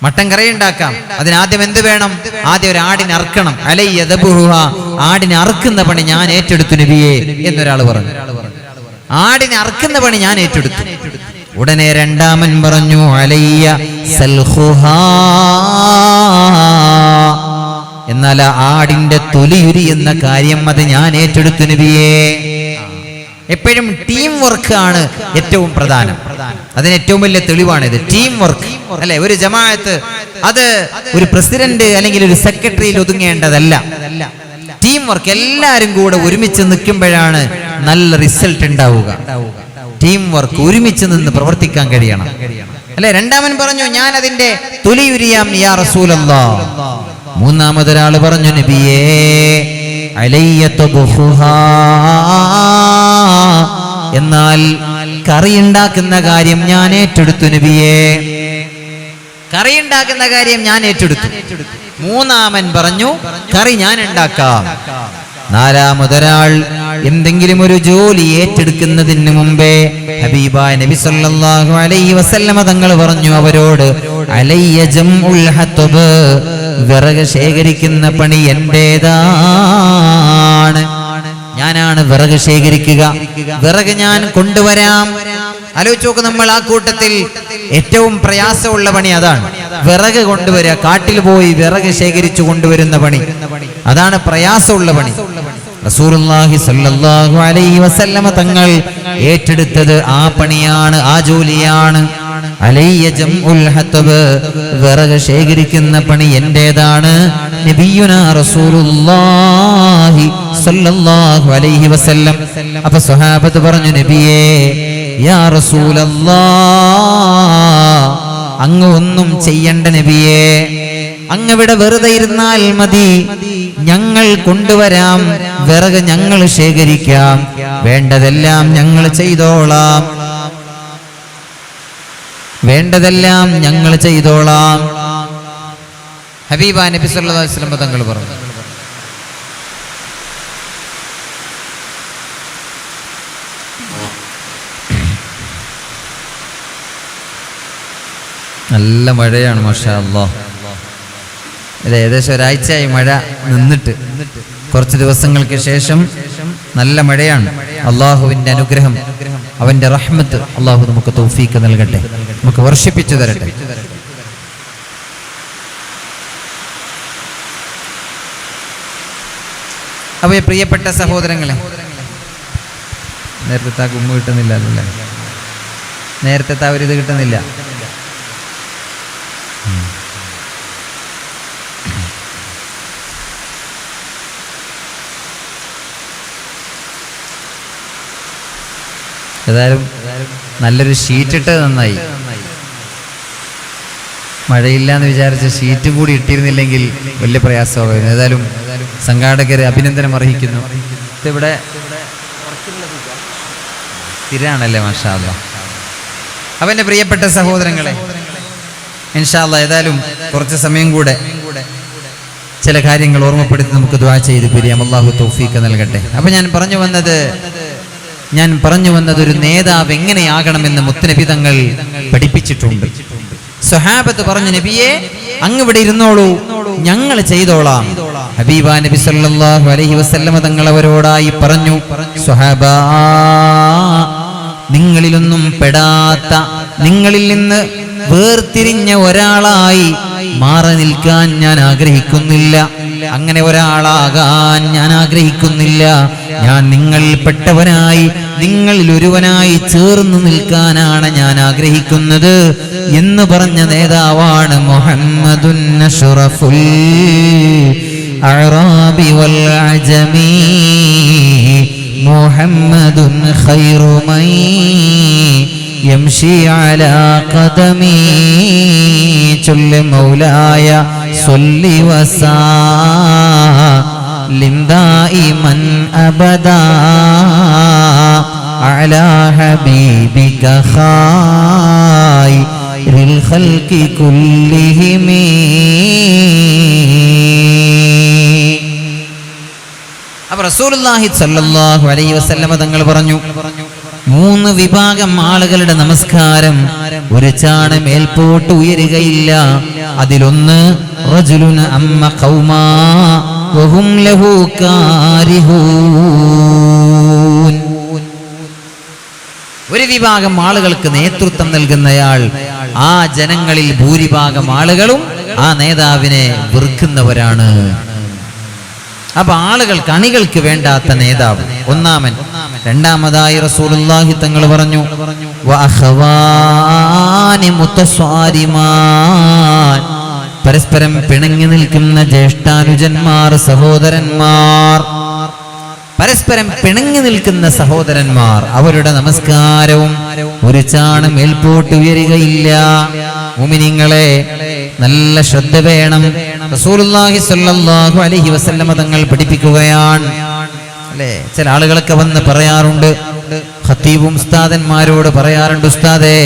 A: മട്ടൻ കറി ഉണ്ടാക്കാം, അതിനാദ്യം എന്ത് വേണം? ആദ്യം ഒരു ആടിനെ അറുക്കണം. അലയ്യ ദബ്ഹുഹാ, ആടിനെ അറുക്കുന്ന പണി ഞാൻ ഏറ്റെടുത്തു നബിയേ എന്നൊരാൾ പറഞ്ഞു. ആടിനെ അറുക്കുന്ന പണി ഞാൻ ഏറ്റെടുത്തു. ഉടനെ രണ്ടാമൻ പറഞ്ഞു, അലയ്യ സൽഖുഹാ, എന്നാൽ ആടിന്റെ തൊലിയുരി എന്ന കാര്യം അത് ഞാൻ ഏറ്റെടുത്തു നബിയേ. എപ്പോഴും ടീം വർക്ക് ആണ് ഏറ്റവും പ്രധാനം. അതിന് ഏറ്റവും വലിയ തെളിവാണിത്, ടീം വർക്ക് അല്ലെ. ഒരു ജമാഅത്ത് അത് ഒരു പ്രസിഡന്റ് അല്ലെങ്കിൽ ഒരു സെക്രട്ടറിയിൽ ഒതുങ്ങേണ്ടതല്ല. ടീം വർക്ക്, എല്ലാവരും കൂടെ ഒരുമിച്ച് നിൽക്കുമ്പോഴാണ് നല്ല റിസൾട്ട് ഉണ്ടാവുക. ടീം വർക്ക്, ഒരുമിച്ച് നിന്ന് പ്രവർത്തിക്കാൻ കഴിയണം അല്ലെ. രണ്ടാമൻ പറഞ്ഞു, ഞാൻ അതിന്റെ തൊലിയുരിയാം യാ റസൂലല്ലാഹ്. മൂന്നാമതൊരാൾ പറഞ്ഞു, നബിയേ അലയ്യ തബ്ഖുഹാ, എന്നാൽ കറി ഉണ്ടാക്കുന്ന കാര്യം ഞാൻ ഏറ്റെടുത്തു നബിയേ. കറി ഉണ്ടാക്കുന്ന കാര്യം ഞാൻ ഏറ്റെടുത്തു. മൂന്നാമൻ പറഞ്ഞു, കറി ഞാൻ ഉണ്ടാക്കാം. നാലാമതൊരാൾ എന്തെങ്കിലും ഒരു ജോലി ഏറ്റെടുക്കുന്നതിന് മുമ്പേ ഹബീബായ നബി സല്ലല്ലാഹു അലൈഹി വസല്ലമ തങ്ങൾ പറഞ്ഞു അവരോട്, അലയ്യ ജംഉൽ ഹത്ബ്, വിറക് ശേഖരിക്കുന്ന പണി എന്റേതാണ്. ഞാനാണ് വിറക് ശേഖരിക്കുക, വിറക് ഞാൻ കൊണ്ടുവരാം. ആലോചിച്ച് നോക്ക്, നമ്മൾ ആ കൂട്ടത്തിൽ ഏറ്റവും പ്രയാസമുള്ള പണി അതാണ്. വിറക് കൊണ്ടുവരിക, കാട്ടിൽ പോയി വിറക് ശേഖരിച്ചു കൊണ്ടുവരുന്ന പണി, അതാണ് പ്രയാസമുള്ള പണി. റസൂലുള്ളാഹി സ്വല്ലല്ലാഹു അലൈഹി വസല്ലമ തങ്ങൾ ഏറ്റെടുത്തത് ആ പണിയാണ്, ആ ജോലിയാണ്. അലയ്യ ജംഉൽ ഹത്ബ്, വിറക് ശേഖരിക്കുന്ന പണി എന്റേതാണ്. നബിയുനാ റസൂലുള്ളാഹി സ്വല്ലല്ലാഹു അലൈഹി വസല്ലം. അപ്പൊ സ്വഹാബത്ത് പറഞ്ഞു, നബിയേ യാ റസൂലല്ലാഹ്, അങ്ങ് ഒന്നും ചെയ്യണ്ട നബിയേ, അങ്ങവിടെ വെറുതെ ഇരുന്നാൽ മതി, ഞങ്ങൾ കൊണ്ടുവരാം, വിറക് ഞങ്ങൾ ശേഖരിക്കാം, വേണ്ടതെല്ലാം ഞങ്ങൾ ചെയ്തോളാം, വേണ്ടതെല്ലാം ഞങ്ങൾ ചെയ്തോളാം. ഹബീബാ നബി സല്ലല്ലാഹു അലൈഹി വസല്ലം തങ്ങൾ പറഞ്ഞു. നല്ല മഴയാണ് മാഷാ അല്ലാഹ്. ഇത് ഏകദേശം ഒരാഴ്ചയായി മഴ നിന്നിട്ട്, കുറച്ച് ദിവസങ്ങൾക്ക് ശേഷം നല്ല മഴയാണ്. അള്ളാഹുവിന്റെ അനുഗ്രഹം, അവന്റെ റഹ്മത്ത് അള്ളാഹു നമുക്ക് തൗഫീക്ക് നൽകട്ടെ, നമുക്ക് വർഷിപ്പിച്ചു തരട്ടെ. അപ്പൊ പ്രിയപ്പെട്ട സഹോദരങ്ങളെ, നേരത്തെ ഉമ്മ കിട്ടുന്നില്ല അല്ലേ? നേരത്തെ ഒരു ഇത് കിട്ടുന്നില്ല. ഏതായാലും നല്ലൊരു ഷീറ്റിട്ട് നന്നായി. മഴയില്ല എന്ന് വിചാരിച്ച ഷീറ്റും കൂടി ഇട്ടിരുന്നില്ലെങ്കിൽ വലിയ പ്രയാസമാകുന്നു. ഏതായാലും സംഘാടകരെ അഭിനന്ദനം അർഹിക്കുന്നു. ഇവിടെ സ്ഥിരാണല്ലേ മാഷാ അല്ലാഹ്. അവന്റെ പ്രിയപ്പെട്ട സഹോദരങ്ങളെ, ഇൻഷാ അല്ലാഹ് ഏതായാലും കുറച്ച് സമയം കൂടെ ചില കാര്യങ്ങൾ ഓർമ്മപ്പെടുത്തി നമുക്ക് ദുആ ചെയ്ത് പിരിയാം. അല്ലാഹു തൗഫീഖ് നൽകട്ടെ. അപ്പൊ ഞാൻ പറഞ്ഞു വന്നത് ഒരു നേതാവ് എങ്ങനെയാകണമെന്ന് മുത്തുനബി തങ്ങൾ പഠിപ്പിച്ചിട്ടുണ്ട്. സ്വഹാബത്ത് പറഞ്ഞു, നബിയെ അങ്ങ് ഇവിടെ ഇരുന്നോളൂ, ഞങ്ങൾ ചെയ്തോളാം. ഹബീബാ നബി സല്ലല്ലാഹു അലൈഹി വസല്ലമ തങ്ങൾ അവരോടായി പറഞ്ഞു, സ്വഹാബാ, നിങ്ങളിലൊന്നും പെടാത്ത, നിങ്ങളിൽ നിന്ന് വേർതിരിഞ്ഞ ഒരാളായി മാറി നിൽക്കാൻ ഞാൻ ആഗ്രഹിക്കുന്നില്ല. അങ്ങനെ ഒരാളാകാൻ ഞാൻ ആഗ്രഹിക്കുന്നില്ല. ഞാൻ നിങ്ങളിൽപ്പെട്ടവനായി, നിങ്ങളിൽ ഒരുവനായി ചേർന്ന് നിൽക്കാനാണ് ഞാൻ ആഗ്രഹിക്കുന്നത് എന്ന് പറഞ്ഞ നേതാവാണ് മുഹമ്മദുൻ അഷ്റഫുൽ അഅറാബി വൽ അജമി, മുഹമ്മദുൻ ഖൈറു മൻ യംശി അലാ ഖദമി. ചൊല്ല് മൗലായ സ്വല്ലി വസല്ലിം ദായിമൻ അബദാ അലാ ഹബീബിക ഖൈറിൽ ഖൽഖി കുല്ലിഹിം. അപ്പോൾ റസൂലുള്ളാഹി സ്വല്ലല്ലാഹു അലൈഹി വസല്ലമ തങ്ങൾ പറഞ്ഞു, 3 വിഭാഗം ആളുകളുടെ നമസ്കാരം ഒരു ചാണ് മേൽപോട്ട് ഉയരുകയില്ല. അതിലൊന്ന് റജുലുൻ അമ്മ ഖൗമാ വഹും ലഹു കാരിഹൂൻ. ഒരു വിഭാഗം ആളുകൾക്ക് നേതൃത്വം നൽകുന്നയാൾ, ആ ജനങ്ങളിൽ ഭൂരിഭാഗം ആളുകളും ആ നേതാവിനെ വെറുക്കുന്നവരാണ്. അപ്പൊ ആളുകൾക്ക്, അണികൾക്ക് വേണ്ടാത്ത നേതാവ് ഒന്നാമൻ. രണ്ടാമതായി റസൂലുള്ളാഹി തങ്ങൾ പറഞ്ഞു, വഅഖവാനി മുതസ്വാരിമാൻ, പരസ്പരം പിണങ്ങി നിൽക്കുന്ന ജ്യേഷ്ഠാനുജന്മാർ, സഹോദരന്മാർ, പരസ്പരം പിണങ്ങി നിൽക്കുന്ന സഹോദരന്മാർ, അവരുടെ നമസ്കാരവും ഒരു ചാണ് മേൽപോട്ട് ഉയരുകയില്ല. മുഅ്മിനീങ്ങളെ, നല്ല ശ്രദ്ധ വേണം. റസൂലുള്ളാഹി സ്വല്ലല്ലാഹു അലൈഹി വസല്ലമ തങ്ങൾ പഠിപ്പിക്കുകയാണ് അല്ലേ. ചില ആളുകളൊക്കെ വന്ന് പറയാറുണ്ട്, ഖത്തീബും ഉസ്താദന്മാരോട് പറയാറുണ്ട്, ഉസ്താദേ,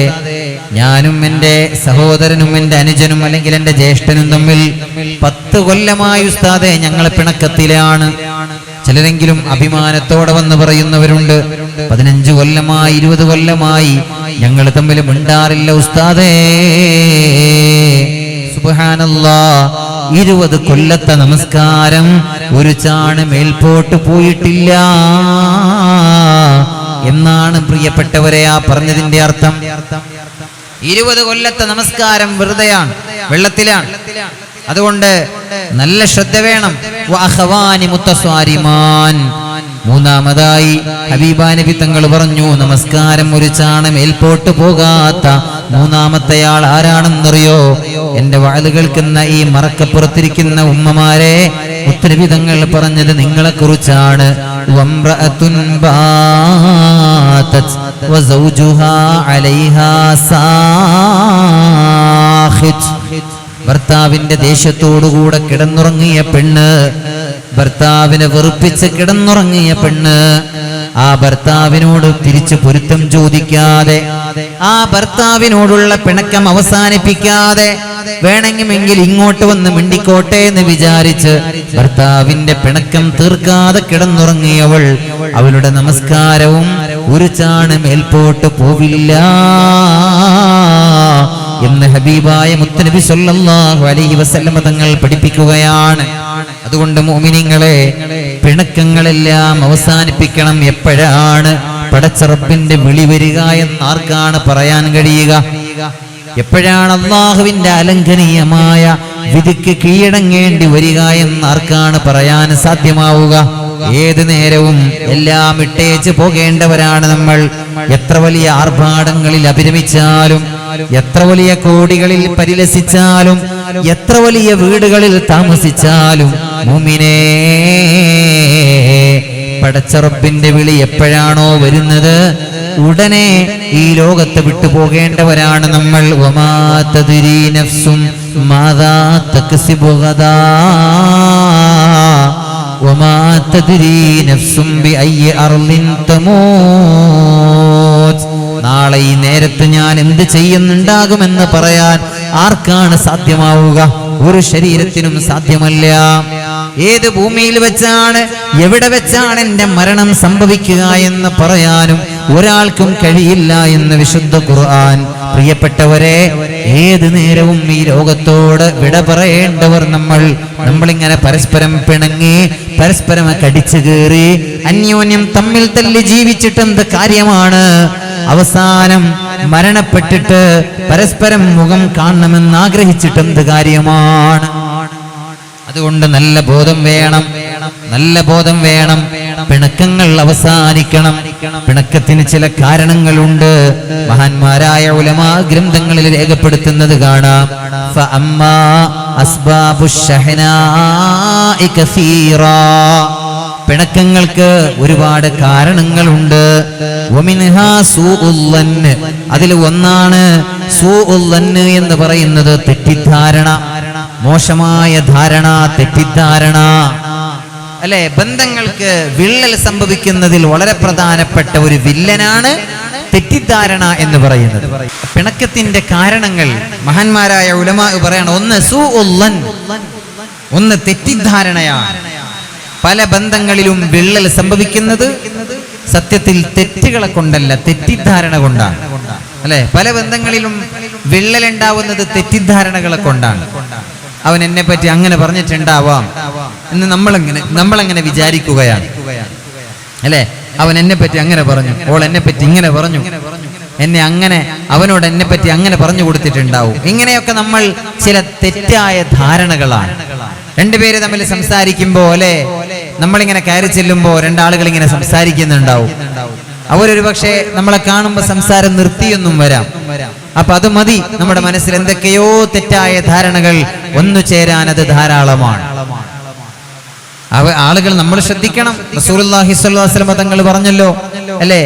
A: ഞാനും എൻ്റെ സഹോദരനും എൻ്റെ അനുജനും അല്ലെങ്കിൽ എൻ്റെ ജ്യേഷ്ഠനും തമ്മിൽ 10 കൊല്ലമായി ഉസ്താദേ ഞങ്ങൾ പിണക്കത്തിലാണ്. ചിലരെങ്കിലും അഭിമാനത്തോടെ വന്ന് പറയുന്നവരുണ്ട്, 15 കൊല്ലമായി 20 കൊല്ലമായി ഞങ്ങൾ തമ്മിൽ മിണ്ടാറില്ല ഉസ്താദേ. സുബ്ഹാനല്ലാഹ്, 20 കൊല്ലത്തെ നമസ്കാരം ഒരു ചാണ് മേൽപോട്ട് പോയിട്ടില്ല എന്നാണ് പ്രിയപ്പെട്ടവരെ ആ പറഞ്ഞതിന്റെ അർത്ഥം. 20 കൊല്ലത്തെ നമസ്കാരം വെറുതെയാണ്, വെള്ളത്തിലാണ്. അതുകൊണ്ട് നല്ല ശ്രദ്ധ വേണം. വഅഖവാനി മുതസ്വാരിമാൻ. മൂന്നാമതായി ഹബീബാ നബി തങ്ങൾ പറഞ്ഞു, നമസ്കാരം ഒരു ചാണ് മേൽപോട്ട് പോകാത്ത മൂന്നാമത്തെയാൾ ആരാണെന്നറിയോ? എന്റെ വാല് കേൾക്കുന്ന ഈ മറക്കപ്പുറത്തിരിക്കുന്ന ഉമ്മമാരെ, മുത്തനബി തങ്ങൾ പറഞ്ഞത് നിങ്ങളെ കുറിച്ചാണ്. വംറഅതുൻ ബാതത് വസൗജുഹാ അലൈഹാ സാഖിത്. ഭർത്താവിന്റെ ദേഷ്യത്തോടുകൂടെ കിടന്നുറങ്ങിയ പെണ്ണ്, ഭർത്താവിനെ വെറുപ്പിച്ച് കിടന്നുറങ്ങിയ പെണ്ണ്, ആ ഭർത്താവിനോട് തിരിച്ചു പൊരുത്തം ചോദിക്കാതെ, ആ ഭർത്താവിനോടുള്ള പിണക്കം അവസാനിപ്പിക്കാതെ, വേണമെങ്കിൽ ഇങ്ങോട്ട് വന്ന് മിണ്ടിക്കോട്ടെ എന്ന് വിചാരിച്ച് ഭർത്താവിന്റെ പിണക്കം തീർക്കാതെ കിടന്നുറങ്ങിയവൾ, അവളുടെ നമസ്കാരവും ഒരു ചാണ് മേൽപോട്ട് പോവില്ല എന്ന് ഹബീബായ മുത്തനബി സല്ലല്ലാഹു അലൈഹി വസല്ലമ തങ്ങൾ പഠിപ്പിക്കുകയാണ്. അതുകൊണ്ട് മുഅ്മിനീങ്ങളെ, പിണക്കങ്ങളെല്ലാം അവസാനിപ്പിക്കണം. എപ്പോഴാണ് പടച്ച റബ്ബിന്റെ വിളി വരിക എന്ന് ആർക്കാണ് പറയാൻ കഴിയുക? എപ്പോഴാണ് അല്ലാഹുവിന്റെ അലംഘനീയമായ വിധിക്ക് കീഴടങ്ങേണ്ടി വരിക എന്ന് ആർക്കാണ് പറയാൻ സാധ്യമാവുക? ഏത് നേരവും എല്ലാം ഇട്ടേച്ച് പോകേണ്ടവരാണ് നമ്മൾ. എത്ര വലിയ ആർഭാടങ്ങളിൽ അഭിരമിച്ചാലും, എത്ര വലിയ കോടികളിൽ പരിലസിച്ചാലും, എത്ര വലിയ വീടുകളിൽ താമസിച്ചാലും, മുഅ്മിനേ, പടച്ച റബ്ബിന്റെ വിളി എപ്പോഴാണോ വരുന്നത്, ഉടനെ ഈ ലോകത്തെ വിട്ടു പോകേണ്ടവരാണ് നമ്മൾ. വമാ തദ്രീ നഫ്സും മാദാ തക്സിബു ഗദാ വമാ തദ്രീ നഫ്സും ബിഅയ്യി അർളിൻ തമൂത്. നാളെ ഈ നേരത്ത് ഞാൻ എന്ത് ചെയ്യുന്നുണ്ടാകുമെന്ന് പറയാൻ ആർക്കാണ് സാധ്യമാവുക? ഒരു ശരീരത്തിനും സാധ്യമല്ല. ഏത് ഭൂമിയിൽ വെച്ചാണ്, എവിടെ വെച്ചാണ് എന്റെ മരണം സംഭവിക്കുക എന്ന് പറയാനും ഒരാൾക്കും കഴിയില്ല എന്ന് വിശുദ്ധ ഖുർആൻ. പ്രിയപ്പെട്ടവരെ, ഏത് നേരവും ഈ ലോകത്തോട് വിട പറയേണ്ടവർ നമ്മളിങ്ങനെ പരസ്പരം പിണങ്ങി, പരസ്പരം കടിച്ചു കീറി, അന്യോന്യം തമ്മിൽ തല്ലി ജീവിച്ചിട്ട് എന്ത് കാര്യമാണ്? അവസാനം മരണപ്പെട്ടിട്ട് പരസ്പരം മുഖം കാണണമെന്ന് ആഗ്രഹിച്ചിട്ട് എന്ത് കാര്യമാണ്? അതുകൊണ്ട് നല്ല ബോധം വേണം, നല്ല ബോധം വേണം. പിണക്കങ്ങൾ അവസാനിക്കണം. പിണക്കത്തിന് ചില കാരണങ്ങളുണ്ട്. മഹാന്മാരായ ഉലമാ ഗ്രന്ഥങ്ങളിൽ രേഖപ്പെടുത്തുന്നത് കാണാം. ഫഅമ്മാ അസ്ബാബുശ് ശഹനാഇ കസീറാ. പിണക്കങ്ങൾക്ക് ഒരുപാട് കാരണങ്ങളുണ്ട്. വമിൻഹാ സൂഉൽ ളന്ന്. അതിൽ ഒന്നാണ് സൂഉൽ ളന്ന് എന്ന് പറയുന്നത് തെറ്റിദ്ധാരണ, മോശമായ ധാരണ, തെറ്റിദ്ധാരണ. അല്ലെ, ബന്ധങ്ങൾക്ക് വിള്ളൽ സംഭവിക്കുന്നതിൽ വളരെ പ്രധാനപ്പെട്ട ഒരു വില്ലനാണ് തെറ്റിദ്ധാരണ എന്ന് പറയുന്നത്. പിണക്കത്തിന്റെ കാരണങ്ങൾ മഹാന്മാരായ ഉലമാ പറയാണ്. ഒന്ന് സൂഉൽ ളന്ന്, ഒന്ന് തെറ്റിദ്ധാരണയാണ്. പല ബന്ധങ്ങളിലും വിള്ളൽ സംഭവിക്കുന്നത് സത്യത്തിൽ തെറ്റുകളെ കൊണ്ടല്ല, തെറ്റിദ്ധാരണ കൊണ്ടാണ്. അല്ലെ, പല ബന്ധങ്ങളിലും വിള്ളൽ ഉണ്ടാവുന്നത് തെറ്റിദ്ധാരണകളെ കൊണ്ടാണ്. അവൻ എന്നെ പറ്റി അങ്ങനെ പറഞ്ഞിട്ടുണ്ടാവാം എന്ന് നമ്മളങ്ങനെ വിചാരിക്കുകയാണ്. അല്ലെ, അവൻ എന്നെ പറ്റി അങ്ങനെ പറഞ്ഞു, ഓൾ എന്നെ പറ്റി ഇങ്ങനെ പറഞ്ഞു, അവനോട് എന്നെ പറ്റി അങ്ങനെ പറഞ്ഞു കൊടുത്തിട്ടുണ്ടാവും. ഇങ്ങനെയൊക്കെ നമ്മൾ ചില തെറ്റായ ധാരണകളാണ്. രണ്ടുപേര് തമ്മിൽ സംസാരിക്കുമ്പോൾ, അല്ലെ, നമ്മളിങ്ങനെ കയറി ചെല്ലുമ്പോൾ രണ്ടാളുകൾ ഇങ്ങനെ സംസാരിക്കുന്നുണ്ടാവും. അവരൊരു പക്ഷേ നമ്മളെ കാണുമ്പോൾ സംസാരം നിർത്തിയൊന്നും വരാം. അപ്പൊ അത് മതി. നമ്മുടെ മനസ്സിൽ എന്തൊക്കെയോ തെറ്റായ ധാരണകൾ ഒന്നു ചേരാൻ അത് ധാരാളമാണ്. ആളുകൾ നമ്മൾ ശ്രദ്ധിക്കണം. റസൂലുള്ളാഹി സ്വല്ലല്ലാഹു അലൈഹി വസല്ലം തങ്ങൾ പറഞ്ഞല്ലോ, അല്ലെ,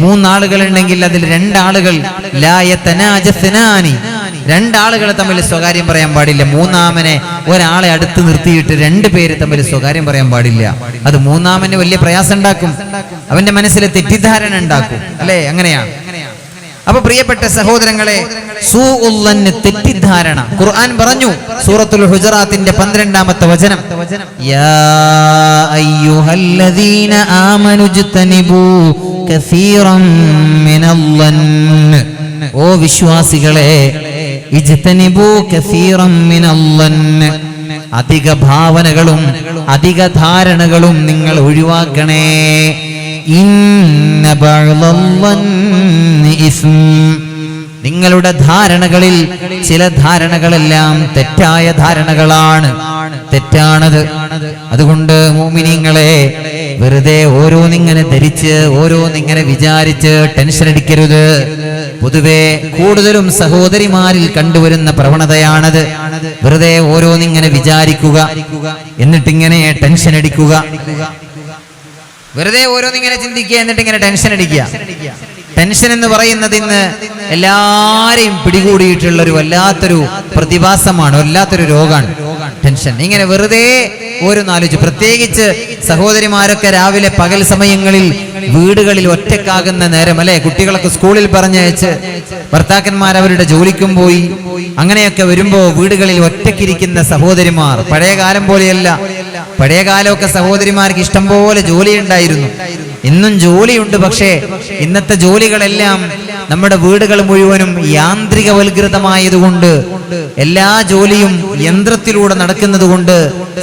A: മൂന്നാളുകൾ ഉണ്ടെങ്കിൽ അതിൽ രണ്ടാളുകൾ ലാ യതനാജസ്നാനി, രണ്ടാളുകൾ തമ്മിൽ സ്വകാര്യം പറയാൻ പാടില്ല. മൂന്നാമനെ ഒരാളെ അടുത്ത് നിർത്തിയിട്ട് രണ്ടുപേര് തമ്മിൽ സ്വകാര്യം പറയാൻ പാടില്ല. അത് മൂന്നാമന് വലിയ പ്രയാസം ഉണ്ടാക്കും, അവന്റെ മനസ്സിലെ തെറ്റിദ്ധാരണ ഉണ്ടാക്കും. അല്ലെ, അങ്ങനെയാണ്. അപ്പൊ പ്രിയപ്പെട്ട സഹോദരങ്ങളെ, സൂഉൽ ളന്ന്, തെറ്റിദ്ധാരണ. ഖുർആൻ പറഞ്ഞു സൂറത്തുൽ ഹുജറാത്തിന്റെ 12-ാമത്തെ വചനം, യാ അയ്യുഹല്ലദീന ആമനു ജ്തനിബൂ കസീറൻ മിനൽ ളന്ന്. ഓ വിശ്വാസികളെ, ഇജ്തനിബൂ കസീറൻ മിനൽ ളന്ന്, അധിക ഭാവനകളും അധിക ധാരണകളും നിങ്ങൾ ഒഴിവാക്കണേ. ഇന്ന ബഅ്ളൽ ളന്നി ഇസ്ം. നിങ്ങളുടെ ധാരണകളിൽ ചില ധാരണകളെല്ലാം തെറ്റായ ധാരണകളാണ്, തെറ്റാണത്. അതുകൊണ്ട് മുഅ്മിനീങ്ങളെ, വെറുതെ ഓരോന്നിങ്ങനെ ധരിച്ച് ഓരോന്നിങ്ങനെ വിചാരിച്ച് ടെൻഷൻ അടിക്കരുത്. പൊതുവെ കൂടുതലും സഹോദരിമാരിൽ കണ്ടുവരുന്ന പ്രവണതയാണത്. വെറുതെ ഓരോന്നിങ്ങനെ വിചാരിക്കുക, എന്നിട്ടിങ്ങനെ ടെൻഷൻ അടിക്കുക. വെറുതെ ഓരോന്നിങ്ങനെ ചിന്തിക്കുക, എന്നിട്ടിങ്ങനെ ടെൻഷൻ അടിക്കുക. ടെൻഷൻ എന്ന് പറയുന്നത് ഇന്ന് എല്ലാരെയും പിടികൂടിയിട്ടുള്ള ഒരു വല്ലാത്തൊരു പ്രതിഭാസമാണ്, വല്ലാത്തൊരു രോഗമാണ് ടെൻഷൻ. ഇങ്ങനെ വെറുതെ ഓരോന്നാലോചിച്ച്, പ്രത്യേകിച്ച് സഹോദരിമാരൊക്കെ രാവിലെ പകൽ സമയങ്ങളിൽ വീടുകളിൽ ഒറ്റക്കാകുന്ന നേരം, അല്ലെ, കുട്ടികളൊക്കെ സ്കൂളിൽ പറഞ്ഞയച്ച് ഭർത്താക്കന്മാർ അവരുടെ ജോലിക്കും പോയി, അങ്ങനെയൊക്കെ വരുമ്പോ വീടുകളിൽ ഒറ്റക്കിരിക്കുന്ന സഹോദരിമാർ. പഴയ കാലം പോലെയല്ല. പഴയ കാലമൊക്കെ സഹോദരിമാർക്ക് ഇഷ്ടം പോലെ ജോലി ഉണ്ടായിരുന്നു. ഇന്നും ജോലിയുണ്ട്. പക്ഷേ ഇന്നത്തെ ജോലികളെല്ലാം നമ്മുടെ വീടുകൾ മുഴുവനും യാന്ത്രികവൽകൃതമായതുകൊണ്ട്, എല്ലാ ജോലിയും യന്ത്രത്തിലൂടെ നടക്കുന്നത് കൊണ്ട്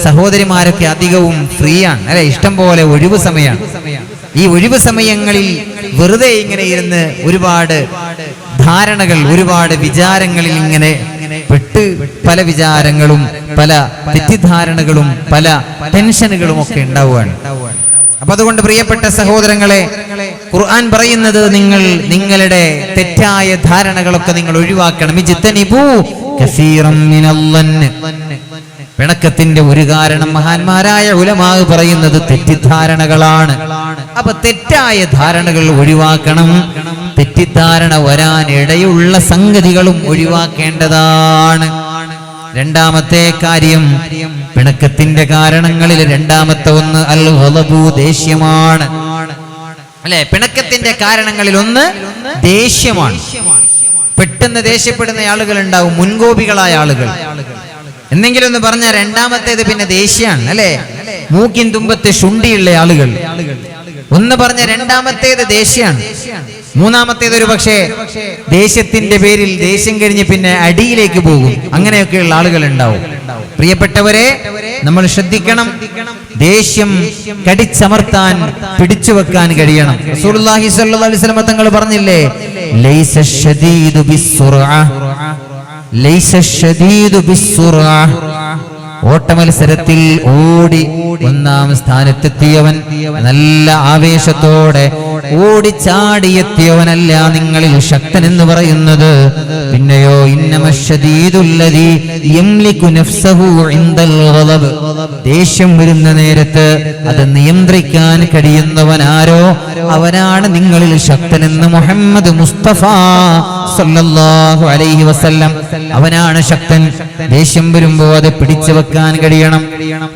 A: സഹോദരിമാരൊക്കെ അധികവും ഫ്രീ ആണ്, അല്ലെ, ഇഷ്ടം പോലെ ഒഴിവ് സമയമാണ്. ഈ ഒഴിവ് സമയങ്ങളിൽ വെറുതെ ഇങ്ങനെ ഇരുന്ന് ഒരുപാട് ധാരണകൾ, ഒരുപാട് വിചാരങ്ങളിൽ ഇങ്ങനെ പെട്ട് പല വിചാരങ്ങളും പല തെറ്റിദ്ധാരണകളും പല ടെൻഷനുകളും ഒക്കെ ഉണ്ടാവുകയാണ്. അപ്പൊ അതുകൊണ്ട് പ്രിയപ്പെട്ട സഹോദരങ്ങളെ, ഖുർആൻ പറയുന്നത് നിങ്ങളുടെ തെറ്റായ ധാരണകളൊക്കെ നിങ്ങൾ ഒഴിവാക്കണം. ഇജ്തനിബൂ കസീറൻ മിനൽ ളന്ന്. പിണക്കത്തിന്റെ ഒരു കാരണം മഹാന്മാരായ ഉലമാ പറയുന്നത് തെറ്റിദ്ധാരണകളാണ്. അപ്പൊ തെറ്റായ ധാരണകൾ ഒഴിവാക്കണം. തെറ്റിദ്ധാരണ വരാൻ ഇടയുള്ള സംഗതികളും ഒഴിവാക്കേണ്ടതാണ്. രണ്ടാമത്തെ കാര്യം, പിണക്കത്തിന്റെ കാരണങ്ങളിൽ രണ്ടാമത്തെ ഒന്ന് അൽ ഗളബു, ദേഷ്യമാണ്. അല്ലെ, പിണക്കത്തിന്റെ കാരണങ്ങളിൽ ഒന്ന് ദേഷ്യമാണ്. പെട്ടെന്ന് ദേഷ്യപ്പെടുന്ന ആളുകൾ ഉണ്ടാവും, മുൻകോപികളായ ആളുകൾ. എന്തെങ്കിലും ഒന്ന് പറഞ്ഞാൽ രണ്ടാമത്തേത് പിന്നെ ദേഷ്യമാണ്. അല്ലെ, മൂക്കിൻ തുമ്പത്ത് ശുണ്ടിയുള്ള ആളുകൾ. ഒന്ന് പറഞ്ഞ രണ്ടാമത്തേത് ദേഷ്യമാണ്. മൂന്നാമത്തേത് ഒരു പക്ഷേ ദേഷ്യത്തിന്റെ പേരിൽ ദേഷ്യം കഴിഞ്ഞ് പിന്നെ അടിയിലേക്ക് പോകും. അങ്ങനെയൊക്കെയുള്ള ആളുകൾ ഉണ്ടാവും. പ്രിയപ്പെട്ടവരെ, നമ്മൾ ശ്രദ്ധിക്കണം. ദേഷ്യം കടിച്ചമർത്താൻ, പിടിച്ചു വെക്കാൻ കഴിയണം. റസൂലുള്ളാഹി സ്വല്ലല്ലാഹു അലൈഹി വസല്ലം തങ്ങൾ പറഞ്ഞില്ലേ, ലൈസ ശദീദു ബിസ്സുർഅ, ലൈസ ശദീദു ബിസ്സുർഅ. ഓട്ടമത്സരത്തിൽ ഓടി ഒന്നാം സ്ഥാനത്തെത്തിയവൻ, നല്ല ആവേശത്തോടെ ഓടിച്ചാടിയെത്തിയവനല്ല നിങ്ങളിൽ ശക്തൻ എന്ന് പറയുന്നത്. പിന്നെയോ ഇന്നമശ്ശദീദുല്ലദീ യംലികു നഫ്സഹു ഇൻദൽ ഗളബ്, ദേഷ്യം വരുന്ന നേരത്ത് അത് നിയന്ത്രിക്കാൻ കഴിയുന്നവനാരോ അവനാണ് നിങ്ങളിൽ ശക്തനെന്ന് മുഹമ്മദ് മുസ്തഫ സല്ലല്ലാഹു അലൈഹി വസല്ലം. അവനാണ് ശക്തൻ. ദേഷ്യം വരുമ്പോൾ അത് പിടിച്ചു വെക്കാൻ കഴിയണം.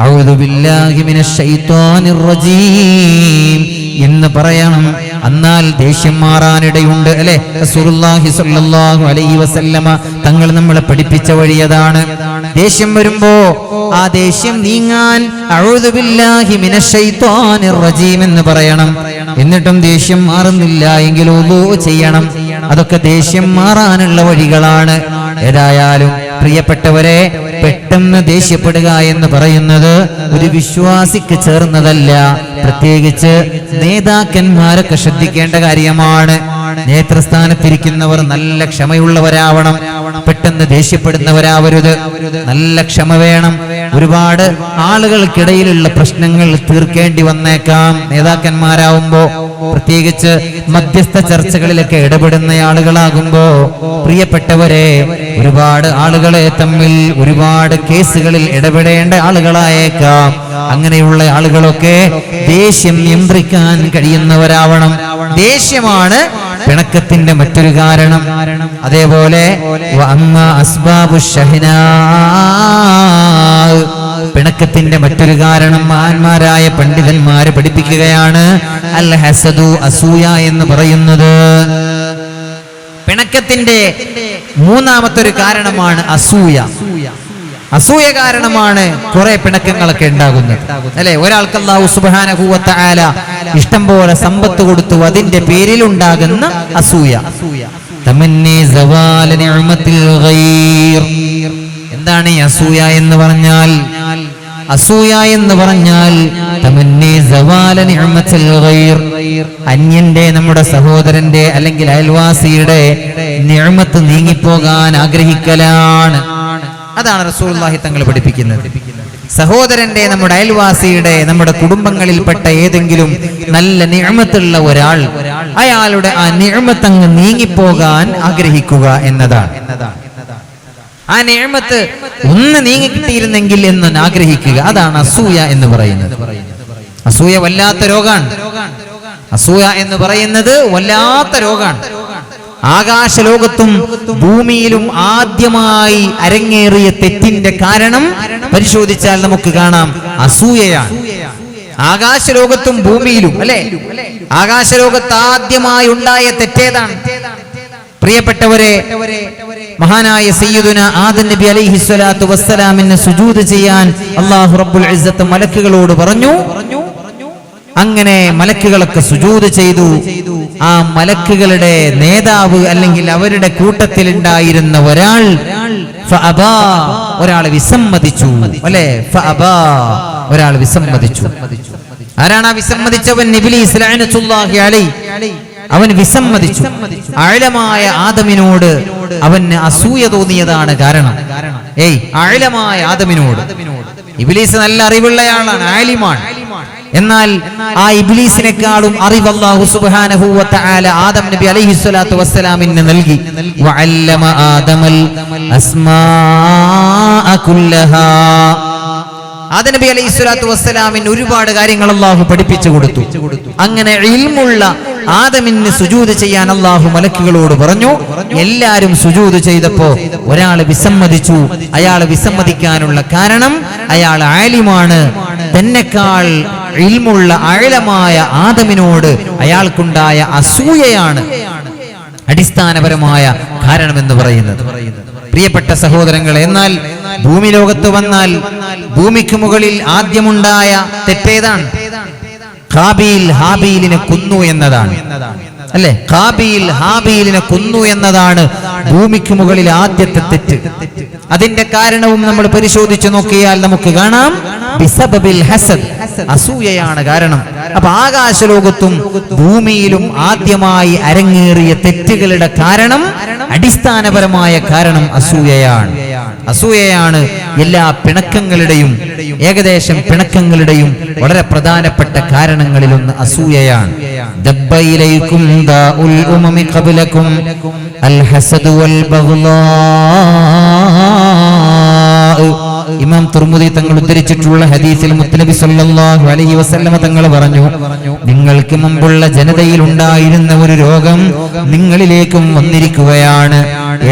A: അഊദു ബില്ലാഹി മിനശ് ശൈത്വാനിർ റജീം എന്ന് പറയണം. എന്നാൽ ദേഷ്യം മാറാനിടയുണ്ട് അല്ലെ? റസൂലുള്ളാഹി സ്വല്ലല്ലാഹു അലൈഹി വസല്ലമ തങ്ങൾ നമ്മളെ പഠിപ്പിച്ച വഴി അതാണ്. ദേഷ്യം വരുമ്പോ ആ ദേഷ്യം നീങ്ങാൻ അഊദു ബില്ലാഹി മിനശ് ശൈത്വാനിർ റജീം എന്ന് പറയണം. എന്നിട്ടും ദേഷ്യം മാറുന്നില്ല എങ്കിൽ വുളൂ ചെയ്യണം. അതൊക്കെ ദേഷ്യം മാറാനുള്ള വഴികളാണ്. ഏതായാലും പ്രിയപ്പെട്ടവരെ, പെട്ടെന്ന് ദേഷ്യപ്പെടുക എന്ന് പറയുന്നത് ഒരു വിശ്വാസിക്ക് ചേർന്നതല്ല. പ്രത്യേകിച്ച് നേതാക്കന്മാരൊക്കെ ശ്രദ്ധിക്കേണ്ട കാര്യമാണ്. നേതൃസ്ഥാനത്തിരിക്കുന്നവർ നല്ല ക്ഷമയുള്ളവരാവണം. പെട്ടെന്ന് ദേഷ്യപ്പെടുന്നവരാവരുത്. നല്ല ക്ഷമ വേണം. ഒരുപാട് ആളുകൾക്കിടയിലുള്ള പ്രശ്നങ്ങൾ തീർക്കേണ്ടി വന്നേക്കാം നേതാക്കന്മാരാവുമ്പോ. പ്രത്യേകിച്ച് മധ്യസ്ഥ ചർച്ചകളിലൊക്കെ ഇടപെടുന്ന ആളുകളാകുമ്പോ പ്രിയപ്പെട്ടവരെ, ഒരുപാട് ആളുകളെ തമ്മിൽ ഒരുപാട് കേസുകളിൽ ഇടപെടേണ്ട ആളുകളായേക്കാം. അങ്ങനെയുള്ള ആളുകളൊക്കെ ദേഷ്യം നിയന്ത്രിക്കാൻ കഴിയുന്നവരാവണം. ദേഷ്യമാണ് പിണക്കത്തിന്റെ മറ്റൊരു കാരണം. അതേപോലെ പിണക്കത്തിന്റെ മറ്റൊരു കാരണം മഹാന്മാരായ പണ്ഡിതന്മാര് പഠിപ്പിക്കുകയാണ്. അൽ ഹസദു, അസൂയ എന്ന് പറയുന്നത്. പിണക്കത്തിന്റെ മൂന്നാമത്തെ ഒരു കാരണമാണ് അസൂയ. അസൂയ കാരണമാണ് കുറെ പിണക്കങ്ങളൊക്കെ ഉണ്ടാകുന്നത് അല്ലെ? ഒരാൾക്ക് അല്ലാഹു സുബ്ഹാനഹു വ തആല ഇഷ്ടം പോലെ സമ്പത്ത് കൊടുത്തു, അതിന്റെ പേരിൽ ഉണ്ടാകുന്ന അസൂയ. തമന്നി സവാല നിഅമത്തിൽ ഗൈർ. എന്താണ് ഈ അസൂയ എന്ന് പറഞ്ഞാൽ? അസൂയ എന്ന് പറഞ്ഞാൽ തമന്നി സവാല നിഅമത്തിൽ ഗൈർ, അന്യന്റെ, നമ്മുടെ സഹോദരന്റെ അല്ലെങ്കിൽ അയൽവാസിയുടെ നിഅമത്ത് നീങ്ങിപ്പോകാൻ ആഗ്രഹിക്കലാണ്. അതാണ് റസൂലുള്ളാഹി തങ്ങൾ പഠിപ്പിക്കുന്നത്. സഹോദരന്റെ, നമ്മുടെ അയൽവാസിയുടെ, നമ്മുടെ കുടുംബങ്ങളിൽപ്പെട്ട ഏതെങ്കിലും നല്ല നിഅമത്തുള്ള ഒരാൾ, അയാളുടെ ആ നിഅമത്ത് അങ്ങ് നീങ്ങിപ്പോകാൻ ആഗ്രഹിക്കുക എന്നതാണ്. ആ നിഅമത്ത് ഒന്ന് നീങ്ങി കിട്ടിയിരുന്നെങ്കിൽ എന്ന് ആഗ്രഹിക്കുക. അതാണ് അസൂയ എന്ന് പറയുന്നത്. അസൂയ വല്ലാത്ത രോഗാണ്. അസൂയ എന്ന് പറയുന്നത് വല്ലാത്ത രോഗാണ്. ആകാശലോകത്തും ഭൂമിയിലും ആദ്യമായി അരങ്ങേറിയ തെറ്റിന്റെ കാരണം പരിശോധിച്ചാൽ നമുക്ക് കാണാം, അസൂയയാണ്. ആകാശലോകത്തും ഭൂമിയിലും അല്ലെ? ആകാശലോകത്ത് ആദ്യമായി ഉണ്ടായ തെറ്റേതാണ്? പ്രിയപ്പെട്ടവരെ, മഹാനായ സയ്യിദുന ആദം നബി അലൈഹി സ്വലാത്തു വസ്സലാമിന് സുജൂദ് ചെയ്യാൻ അല്ലാഹു റബ്ബുൽ ഇസ്സത്ത് മലക്കുകളോട് പറഞ്ഞു. അങ്ങനെ മലക്കുകളൊക്കെ സുജൂദ് ചെയ്തു. ആ മലക്കുകളുടെ നേതാവ് അല്ലെങ്കിൽ അവരുടെ കൂട്ടത്തിൽ ഉണ്ടായിരുന്ന ഒരാൾ വിസമ്മതിച്ചു അല്ലെ? ഒരാൾ വിസമ്മതിച്ചു. ആരാണ് ആ വിസമ്മതിച്ചവൻ? ഇബ്ലീസ് ലഅനത്തുല്ലാഹി അലൈഹി. അവൻ വിസമ്മതിച്ചു. ആഴമായ ആദമിനോട് അവന് അസൂയ തോന്നിയതാണ് കാരണം. ആഴമായ ആദമിനോട്. ഇബ്ലീസ് നല്ല അറിവുള്ളയാളാണ്, ആലിമാണ്. എന്നാൽ ആ ഇബ്ലീസിനെക്കാളും അറിവ് അല്ലാഹു സുബ്ഹാനഹു വ തആല ആദം നബി അലൈഹി സ്വലാത്തു വസ്സലാമിന് നൽകി. വഅല്ലമ ആദമൽ അസ്മാഅ കുല്ലഹാ. ആദം നബി അലൈഹി സ്വലാത്തു വസ്സലാമിന് ഒരുപാട് കാര്യങ്ങൾ അല്ലാഹു പഠിപ്പിച്ചു കൊടുത്തു. അങ്ങനെ ഇൽമുള്ള ആദമിന് സുജൂദ് ചെയ്യാൻ അല്ലാഹു മലക്കുകളോട് പറഞ്ഞു. എല്ലാരും സുജൂദ് ചെയ്തപ്പോ ഒരാൾ വിസമ്മതിച്ചു. അയാൾ വിസമ്മതിക്കാനുള്ള കാരണം അയാൾ ആലിമാണ്. തന്നെക്കാൾ ഇൽമുള്ള ആഴമായ ആദമിനോട് അയാൾക്കുണ്ടായ അസൂയയാണ് അടിസ്ഥാനപരമായ കാരണമെന്ന് പറയുന്നത്. പ്രിയപ്പെട്ട സഹോദരങ്ങളെ, എന്നാൽ ഭൂമി ലോകത്ത് വന്നാൽ ഭൂമിക്ക് മുകളിൽ ആദ്യമുണ്ടായ തെറ്റേതാണ്? ഖാബീൽ ഹാബീലിനെ കൊന്നു എന്നതാണ്, അല്ലെ? ഖാബീൽ ഹാബീലിനെ കൊന്നു എന്നതാണ് ഭൂമിക്ക് മുകളിൽ ആദ്യത്തെ തെറ്റ്. അതിന്റെ കാരണവും നമ്മൾ പരിശോധിച്ചു നോക്കിയാൽ നമുക്ക് കാണാം, ബിസബബിൽ ഹസദ്, അസൂയയാണ് കാരണം. അപ്പൊ ആകാശലോകത്തും ഭൂമിയിലും ആദ്യമായി അരങ്ങേറിയ തെറ്റുകളുടെ കാരണം, അടിസ്ഥാനപരമായ കാരണം അസൂയയാണ്. അസൂയയാണ് എല്ലാ പിണക്കങ്ങളുടെയും, ഏകദേശം പിണക്കങ്ങളുടെയും വളരെ പ്രധാനപ്പെട്ട കാരണങ്ങളിലൊന്ന് അസൂയയാണ്. ദബ്ബയിലൈക്കും ദാഉൽ ഉമമി ഖബ്ലകും അൽ ഹസദ് വൽ ബഗ്ളാ. ഇമാം തുർമുദി തങ്ങൾ ഉദ്ധരിച്ചിട്ടുള്ള ഹദീസിൽ മുത്തനബി സല്ലല്ലാഹു അലൈഹി വസല്ലമ തങ്ങൾ പറഞ്ഞു, നിങ്ങൾക്ക് മുമ്പുള്ള ജനതയിൽ ഉണ്ടായിരുന്ന ഒരു രോഗം നിങ്ങളിലേക്കും വന്നിരിക്കുകയാണ്.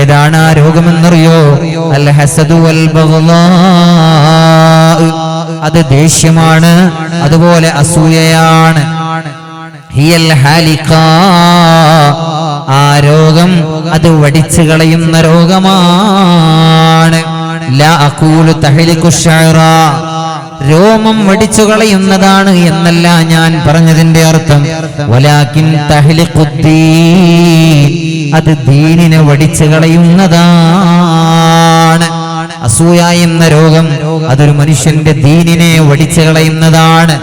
A: ഏതാണ് ആ രോഗമെന്നറിയോ? അൽ ഹസദു വൽ ബഗ്ളാ. അത് ദേഷ്യമാണ്, അതുപോലെ അസൂയയാണ്. ഹിയൽ ഹാലിഖാ. ആ രോഗം അത് വടിച്ചു കളയുന്ന രോഗമാണ്. ലാ അഖൂലു തഹ്ലിഖു ശഅറ. രോമം വടിച്ചു കളയുന്നതാണ് എന്നല്ല ഞാൻ പറഞ്ഞതിന്റെ അർത്ഥം. വലാകിൻ തഹ്ലിഖുദ്ദീൻ. അത് ദീനിനെ വടിച്ചു കളയുന്നതാണ്. അസൂയ എന്ന രോഗം അതൊരു മനുഷ്യന്റെ ദീനിനെ വടിച്ചു കളയുന്നതാണ്,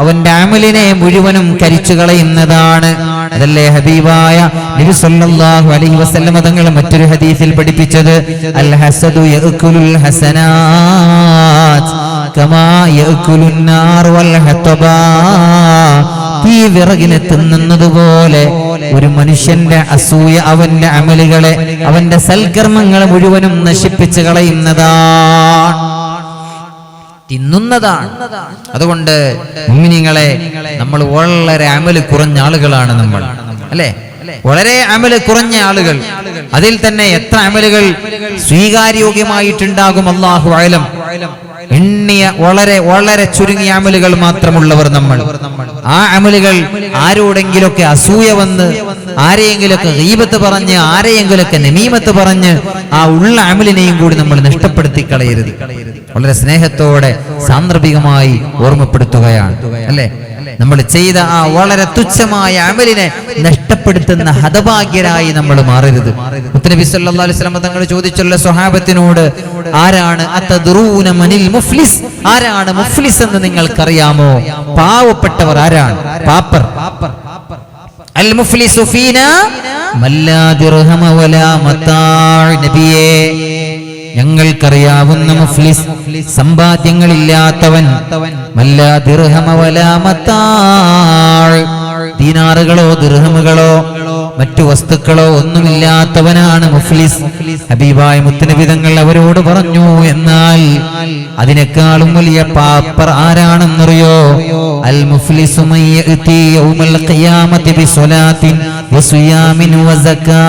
A: അവന്റെ അമലിനെ മുഴുവനും കരിച്ചു കളയുന്നതാണ്. അതല്ലേ ഹബീബായ നബി സല്ലല്ലാഹു അലൈഹി വസല്ലം തങ്ങൾ മറ്റൊരു ഹദീസിൽ പഠിപ്പിച്ചത്, അൽ ഹസദു യഅകുലുൽ ഹസനാത് കമാ യഅകുലുൻ നാർ വൽ ഹതബാ. തീ വിറകിനെ തിന്നുന്നതുപോലെ ഒരു മനുഷ്യന്റെ അസൂയ അവന്റെ അമലുകളെ, അവന്റെ സൽക്കർമ്മങ്ങളെ മുഴുവനും നശിപ്പിച്ചു കളയുന്നതാണ്, തിന്നുന്നതാണ്. അതുകൊണ്ട് മുഅ്മിനീങ്ങളെ, നമ്മൾ വളരെ അമല് കുറഞ്ഞ ആളുകളാണ് നമ്മൾ, അല്ലെ? വളരെ അമല് കുറഞ്ഞ ആളുകൾ. അതിൽ തന്നെ എത്ര അമലുകൾ സ്വീകാര്യോഗ്യമായിട്ടുണ്ടാകും അല്ലാഹു അഅലം. എണ്ണിയ വളരെ വളരെ ചുരുങ്ങിയ അമലുകൾ മാത്രമുള്ളവർ നമ്മൾ. ആ അമലുകൾ ആരോടെങ്കിലൊക്കെ അസൂയ വന്ന്, ആരെയെങ്കിലൊക്കെ ഗീബത്ത് പറഞ്ഞ്, ആരെയെങ്കിലൊക്കെ നമീമത്ത് പറഞ്ഞ് ആ ഉള്ള അമലിനെയും കൂടി നമ്മൾ നഷ്ടപ്പെടുത്തി കളയരുത്. വളരെ സ്നേഹത്തോടെ സാന്ദർഭികമായി ഓർമ്മപ്പെടുത്തുകയാണ്, അല്ലെ? നമ്മൾ ചെയ്ത ആ വളരെ തുച്ഛമായ അമലിനെ നഷ്ടപ്പെടുത്തുന്ന ഹതഭാഗ്യരായി നമ്മൾ മാറരുത്. മുത്തനബി സല്ലല്ലാഹു അലൈഹി വസല്ലം തങ്ങൾ ചോദിച്ചുള്ള സ്വഹാബത്തിനോട്, ആരാണ് അതദ്റൂന മനിൽ മുഫ്ലിസ്? ആരാണ് മുഫ്ലിസ് എന്ന് നിങ്ങൾക്കറിയാമോ? പാവപ്പെട്ടവർ ആരാണ്? പാപ്പർ. അൽ മുഫ്ലിസു ഫീനാ മല്ലാ ദിർഹമ വലാ മതാഅ. നബിയേ, ഞങ്ങൾക്കറിയാവുന്ന മുഫ്ലിസ് സമ്പാദ്യങ്ങളില്ലാത്തവൻ, മല്ലാ ദിർഹമ വലാ മതാഅ. ദീനാറുകളോ ദിർഹമുകളോ മറ്റു വസ്തുക്കളോ ഒന്നുമില്ലാത്തവനാണ് മുഫ്ലിസ്. ഹബീബായ മുത്തനബി തങ്ങൾ അവരോട് പറഞ്ഞു, എന്നാൽ അതിനേക്കാളും വലിയ പാപ്പർ ആരാണെന്നറിയോ? അൽ മുഫ്ലിസു മൻ യഅതി യൗമൽ ഖിയാമത്തി ബിസ്വലാത്തിൻ വസിയാമിൻ വസകാത്ത്.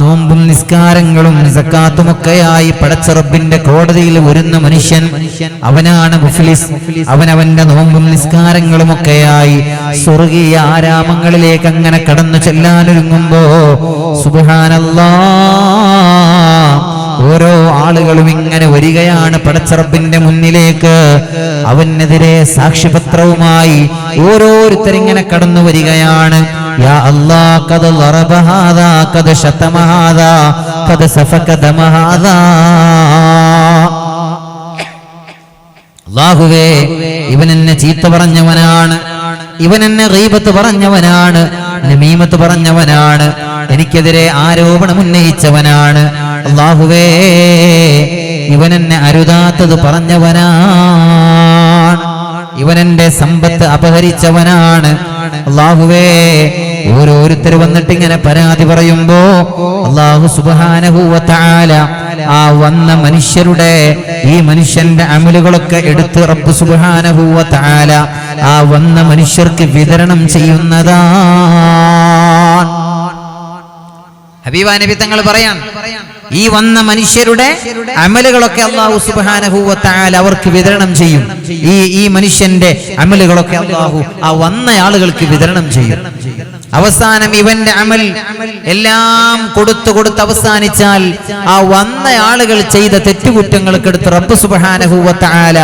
A: നോമ്പും നിസ്കാരങ്ങളും സക്കാത്തുമൊക്കെയായി പടച്ച റബ്ബിന്റെ കോടതിയിൽ വരുന്ന മനുഷ്യൻ, അവനാണ് മുഫ്ലിസ്. അവനവന്റെ നോമ്പും നിസ്കാരങ്ങളും ഒക്കെയായി സ്വർഗീയ ആരാമങ്ങളിലേക്ക് അങ്ങനെ കടന്നു ചെല്ലാനൊരുങ്ങുമ്പോ സുബ്ഹാനല്ലാഹ്, ഓരോ ആളുകളും ഇങ്ങനെ വരികയാണ് പടച്ച റബ്ബിന്റെ മുന്നിലേക്ക്. അവനെതിരെ സാക്ഷ്യപത്രവുമായി ഓരോരുത്തരിങ്ങനെ കടന്നു വരികയാണ്. യാ അല്ലാഹ്, ഖദ ളറബ ഹാദാ, ഖദ ശതമ ഹാദാ, ഖദ സഫക ദമ ഹാദാ. അല്ലാഹുവേ, ഇവൻ എന്നെ ചീത്ത പറഞ്ഞവനാണ്, ഇവൻ എന്നെ ഗീബത്ത് പറഞ്ഞവനാണ്, നമീമത്ത് പറഞ്ഞവനാണ്, എനിക്കെതിരെ ആരോപണം ഉന്നയിച്ചവനാണ്. അല്ലാഹുവേ, ഇവൻ എന്നെ അരുതാത്തത് പറഞ്ഞവനാണ്, ഇവൻ എന്റെ സമ്പത്ത് അപഹരിച്ചവനാണ്. അല്ലാഹുവേ, ഓരോരുത്തർ വന്നിട്ട് ഇങ്ങനെ പരാതി പറയുമ്പോ അല്ലാഹു സുബ്ഹാനഹു വ തആല ആ വന്ന മനുഷ്യരുടെ, ഈ മനുഷ്യന്റെ അമലുകളൊക്കെ എടുത്ത് റബ്ബ് സുബ്ഹാനഹു വ തആല ആ വന്ന മനുഷ്യർക്ക് വിതരണം ചെയ്യുന്നതാണ്. ഹബീബായ നബി തങ്ങൾ പറയാൻ, ഈ വന്ന മനുഷ്യരുടെ അമലുകളൊക്കെ അല്ലാഹു സുബ്ഹാനഹു വ തആല അവർക്ക് വിതരണം ചെയ്യും. ഈ മനുഷ്യന്റെ അമലുകളൊക്കെ അല്ലാഹു ആ വന്ന ആളുകൾക്ക് വിതരണം ചെയ്യും. അവസാനം ഇവന്റെ അമൽ എല്ലാം കൊടുത്ത് അവസാനിച്ചാൽ ആ വന്ന ആളുകൾ ചെയ്ത തെറ്റുകുറ്റങ്ങൾക്കെടുത്ത് റബ്ബ് സുബ്ഹാനഹു വ തആല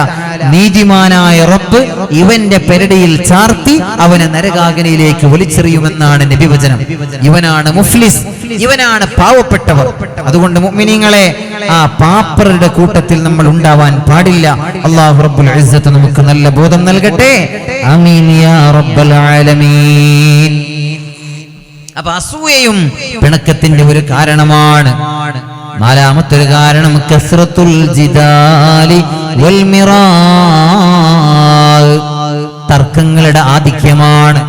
A: നീതിമാനായ റബ്ബ് ഇവന്റെ പെരടിയിൽ ചാർത്തി അവനെ നരകാഗ്നിയിലേക്ക് വലിച്ചെറിയുമെന്നാണ് നബിവചനം. ഇവനാണ് മുഫ്ലിസ്, ഇവനാണ് പാവപ്പെട്ടവർ. അതുകൊണ്ട് മുഅ്മിനീങ്ങളെ, ആ പാപ്പരുടെ കൂട്ടത്തിൽ നമ്മൾ ഉണ്ടാവാൻ പാടില്ല. അല്ലാഹു റബ്ബുൽ ഇസ്സത്ത് നമുക്ക് നല്ല ബോധം നൽകട്ടെ. ആമീൻ യാ റബ്ബൽ ആലമീൻ. അപ്പൊ അസൂയയും പിണക്കത്തിന്റെ ഒരു കാരണമാണ്. നാലാമത്തെ കാരണം കസ്റത്തുൽ ജിദാലി വൽ മിറാ, തർക്കങ്ങളുടെ ആധിക്യമാണ്.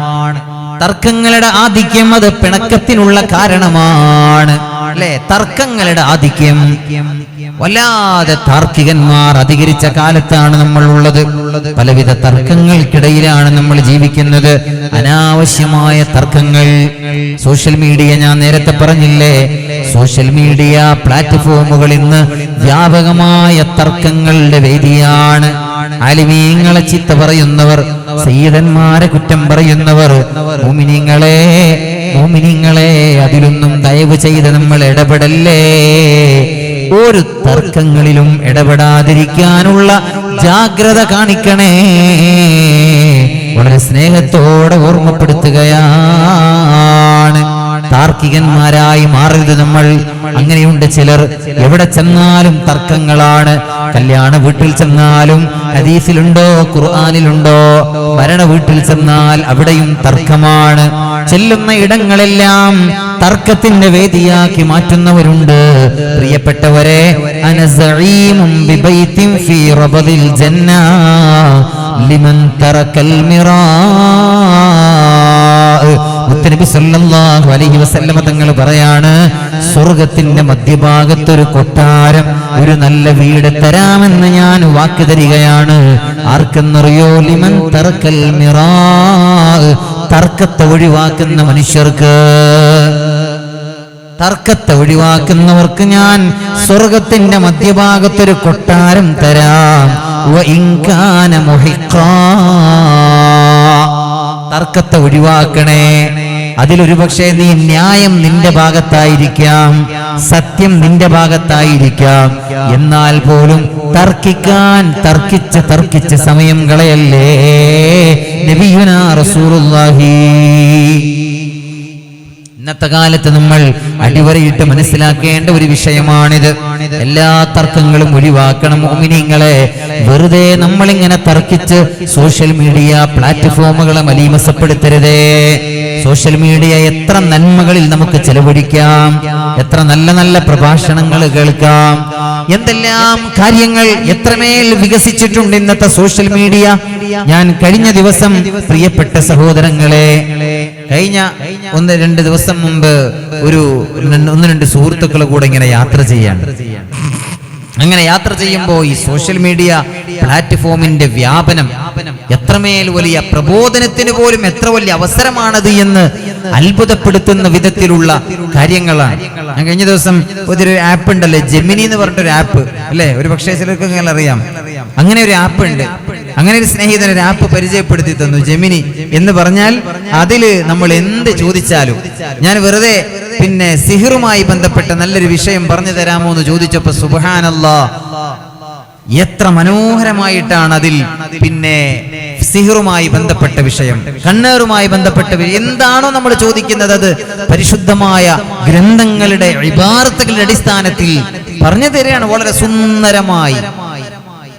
A: തർക്കങ്ങളുടെ ആധിക്യം അത് പിണക്കത്തിനുള്ള കാരണമാണ്, അല്ലേ? തർക്കങ്ങളുടെ ആധിക്യം. വല്ലാതെ താർക്കികന്മാർ അധികരിച്ച കാലത്താണ് നമ്മൾ ഉള്ളത്. പലവിധ തർക്കങ്ങൾക്കിടയിലാണ് നമ്മൾ ജീവിക്കുന്നത്. അനാവശ്യമായ തർക്കങ്ങൾ. സോഷ്യൽ മീഡിയ, ഞാൻ നേരത്തെ പറഞ്ഞില്ലേ, സോഷ്യൽ മീഡിയ പ്ലാറ്റ്ഫോമുകൾ ഇന്ന് വ്യാപകമായ തർക്കങ്ങളുടെ വേദിയാണ്. ആലിമീങ്ങളെ ചീത്ത പറയുന്നവർ, സയ്യിദന്മാരെ കുറ്റം പറയുന്നവർ, മുഅ്മിനീങ്ങളെ അതിലൊന്നും ദയവ് ചെയ്ത് നമ്മൾ ഇടപെടല്ലേ. ഒരു തർക്കങ്ങളിലും ഇടപെടാതിരിക്കാനുള്ള ജാഗ്രത കാണിക്കണേ. വളരെ സ്നേഹത്തോടെ ഓർമ്മപ്പെടുത്തുകയാണ്. താർക്കികന്മാരായി മാറരുത് നമ്മൾ. അങ്ങനെയുണ്ട് ചിലർ, എവിടെ ചെന്നാലും തർക്കങ്ങളാണ്. കല്യാണ വീട്ടിൽ ചെന്നാലും ഹദീസിലുണ്ടോ ഖുർആനിലുണ്ടോ, മരണ വീട്ടിൽ ചെന്നാൽ അവിടെയും തർക്കമാണ്. ചെല്ലുന്ന ഇടങ്ങളെല്ലാം തർക്കത്തിന്റെ വേദിയാക്കി മാറ്റുന്നവരുണ്ട്. പ്രിയപ്പെട്ടവരെ, അനസഈമും ബിബൈത്തിൻ ഫീ റബദിൽ ജന്ന ലിമൻ തറക്കൽ മിറാ. മുത്തനബി സല്ലല്ലാഹു അലൈഹി വസല്ലമ തങ്ങൾ പറയാണ്, സ്വർഗത്തിന്റെ മധ്യഭാഗത്തൊരു കൊട്ടാരം, ഒരു നല്ല വീട് തരാമെന്ന് ഞാൻ വാക്ക് തരികയാണ്. ആർക്കെന്നറിയോ? ലിമൻ തറക്കൽ മിറാ, തർക്കത്തെ ഒഴിവാക്കുന്ന മനുഷ്യർക്ക്. തർക്കത്തെ ഒഴിവാക്കുന്നവർക്ക് ഞാൻ സ്വർഗത്തിന്റെ മധ്യഭാഗത്തൊരു കൊട്ടാരം തരാം. വ ഇൻ കാന മുഹിഖാ, തർക്കത്തെ ഒഴിവാക്കണേ. അതിലൊരു പക്ഷേ നീ ന്യായം നിന്റെ ഭാഗത്തായിരിക്കാം, സത്യം നിന്റെ ഭാഗത്തായിരിക്കാം. എന്നാൽ പോലും തർക്കിച്ച് സമയം കളയല്ലേ. നബിയുനാ റസൂലുള്ളാഹി. ഇന്നത്തെ കാലത്ത് നമ്മൾ അടിവരയിട്ട് മനസ്സിലാക്കേണ്ട ഒരു വിഷയമാണിത്. എല്ലാ തർക്കങ്ങളും ഒഴിവാക്കണം മുഅ്മിനീങ്ങളെ. വെറുതെ നമ്മളിങ്ങനെ തർക്കിച്ച് സോഷ്യൽ മീഡിയ പ്ലാറ്റ്ഫോമുകളെ മലീമസപ്പെടുത്തരുതേ. സോഷ്യൽ മീഡിയ എത്ര നന്മകളിൽ നമുക്ക് ചെലവഴിക്കാം, എത്ര നല്ല നല്ല പ്രഭാഷണങ്ങൾ കേൾക്കാം, എന്തെല്ലാം കാര്യങ്ങൾ എത്രമേൽ വികസിച്ചിട്ടുണ്ട് ഇന്നത്തെ സോഷ്യൽ മീഡിയ. ഞാൻ കഴിഞ്ഞ ദിവസം, പ്രിയപ്പെട്ട സഹോദരങ്ങളെ, കഴിഞ്ഞ 1-2 ദിവസം മുമ്പ് ഒന്ന് രണ്ട് സുഹൃത്തുക്കളെ കൂടെ ഇങ്ങനെ യാത്ര ചെയ്യാണ്. അങ്ങനെ യാത്ര ചെയ്യുമ്പോൾ ഈ സോഷ്യൽ മീഡിയ പ്ലാറ്റ്ഫോമിന്റെ വ്യാപനം എത്രമേൽ വലിയ പ്രബോധനത്തിന് പോലും എത്ര വലിയ അവസരമാണത് എന്ന് അത്ഭുതപ്പെടുത്തുന്ന വിധത്തിലുള്ള കാര്യങ്ങളാണ്. ഞാൻ കഴിഞ്ഞ ദിവസം ഒരു ആപ്പ് ഉണ്ടല്ലേ, ജെമിനി എന്ന് പറഞ്ഞിട്ടൊരു ആപ്പ്, അല്ലെ? ഒരു പക്ഷേ ചിലർക്ക് അങ്ങനെ അറിയാം. അങ്ങനെ ഒരു ആപ്പ് ഉണ്ട്. അങ്ങനെ ഒരു സ്നേഹിതൻ ഒരു ആപ്പ് പരിചയപ്പെടുത്തി തന്നു, ജെമിനി എന്ന് പറഞ്ഞാൽ. അതില് നമ്മൾ എന്ത് ചോദിച്ചാലും, ഞാൻ വെറുതെ പിന്നെ സിഹിറുമായി ബന്ധപ്പെട്ട നല്ലൊരു വിഷയം പറഞ്ഞു തരാമോ എന്ന് ചോദിച്ചപ്പോ സുബ്ഹാനല്ലാഹ്, എത്ര മനോഹരമായിട്ടാണ് അതിൽ പിന്നെ സിഹിറുമായി ബന്ധപ്പെട്ട വിഷയം, കണ്ണേറുമായി ബന്ധപ്പെട്ട എന്താണോ നമ്മൾ ചോദിക്കുന്നത് അത് പരിശുദ്ധമായ ഗ്രന്ഥങ്ങളുടെ ഇബാറത്തുകളുടെ അടിസ്ഥാനത്തിൽ പറഞ്ഞു തരികയാണ് വളരെ സുന്ദരമായി.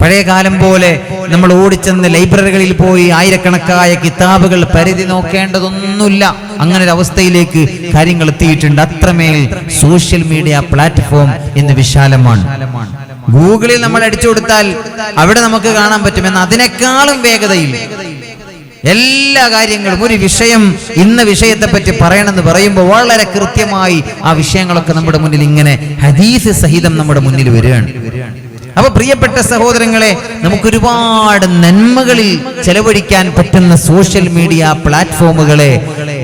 A: പഴയ കാലം പോലെ നമ്മൾ ഓടിച്ചെന്ന് ലൈബ്രറികളിൽ പോയി ആയിരക്കണക്കായ കിതാബുകൾ പരിധി നോക്കേണ്ടതൊന്നുമില്ല. അങ്ങനെ ഒരു അവസ്ഥയിലേക്ക് കാര്യങ്ങൾ എത്തിയിട്ടുണ്ട്. അത്രമേൽ സോഷ്യൽ മീഡിയ പ്ലാറ്റ്ഫോം ഇന്ന് വിശാലമാണ്. ഗൂഗിളിൽ നമ്മൾ അടിച്ചു കൊടുത്താൽ അവിടെ നമുക്ക് കാണാൻ പറ്റും. എന്നാൽ അതിനേക്കാളും വേഗതയിൽ എല്ലാ കാര്യങ്ങളും, ഒരു വിഷയം ഇന്ന വിഷയത്തെ പറ്റി പറയണമെന്ന് പറയുമ്പോൾ വളരെ കൃത്യമായി ആ വിഷയങ്ങളൊക്കെ നമ്മുടെ മുന്നിൽ ഇങ്ങനെ ഹദീസ് സഹിതം നമ്മുടെ മുന്നിൽ വരികയാണ്. അപ്പൊ പ്രിയപ്പെട്ട സഹോദരങ്ങളെ, നമുക്കൊരുപാട് നന്മകളിൽ ചെലവഴിക്കാൻ പറ്റുന്ന സോഷ്യൽ മീഡിയ പ്ലാറ്റ്ഫോമുകളെ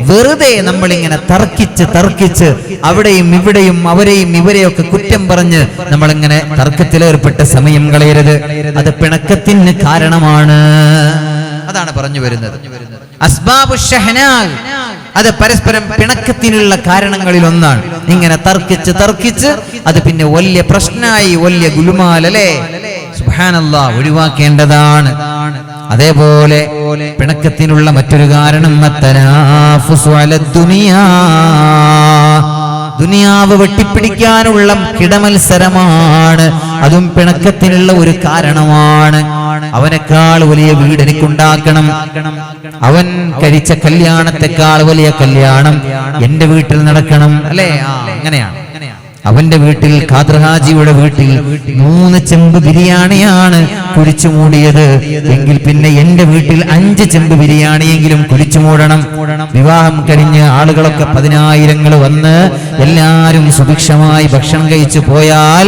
A: വെറുതെ നമ്മളിങ്ങനെ തർക്കിച്ച് അവിടെയും ഇവിടെയും അവരെയും ഇവരെയൊക്കെ കുറ്റം പറഞ്ഞ് നമ്മളിങ്ങനെ തർക്കത്തിലേർപ്പെട്ട സമയം കളയരുത്. അത് പിണക്കത്തിന് കാരണമാണ്. അതാണ് പറഞ്ഞു വരുന്നത്. അസ്ബാബു ഷഹ്നാ, അത് പരസ്പരം പിണക്കത്തിനുള്ള കാരണങ്ങളിൽ ഒന്നാണ്. ഇങ്ങനെ തർക്കിച്ച് അത് പിന്നെ വലിയ പ്രശ്നമായി, വലിയ ഗുലുമാൽ അല്ലേ? സുബ്ഹാനല്ലാഹ്, ഒഴിവാക്കേണ്ടതാണ്. അതേപോലെ പിണക്കത്തിനുള്ള മറ്റൊരു കാരണം ദുനിയാവ് വെട്ടിപ്പിടിക്കാനുള്ള കിടമത്സരമാണ്. അതും പിണക്കത്തിനുള്ള ഒരു കാരണമാണ്. അവനേക്കാൾ വലിയ വീട് എനിക്കുണ്ടാക്കണം, അവൻ കഴിച്ച കല്യാണത്തെക്കാൾ വലിയ കല്യാണം എന്റെ വീട്ടിൽ നടക്കണം, അല്ലേ? അങ്ങനെയാണ്. അവന്റെ വീട്ടിൽ, ഖാദർ ഹാജിയുടെ വീട്ടിൽ 3 ചെമ്പ് ബിരിയാണിയാണ് കുഴിച്ചു മൂടിയത് എങ്കിൽ പിന്നെ എന്റെ വീട്ടിൽ 5 ചെമ്പ് ബിരിയാണിയെങ്കിലും കുഴിച്ചു മൂടണം. വിവാഹം കഴിഞ്ഞ് ആളുകളൊക്കെ 10,000 വന്ന് എല്ലാരും സുഭിക്ഷമായി ഭക്ഷണം കഴിച്ചു പോയാൽ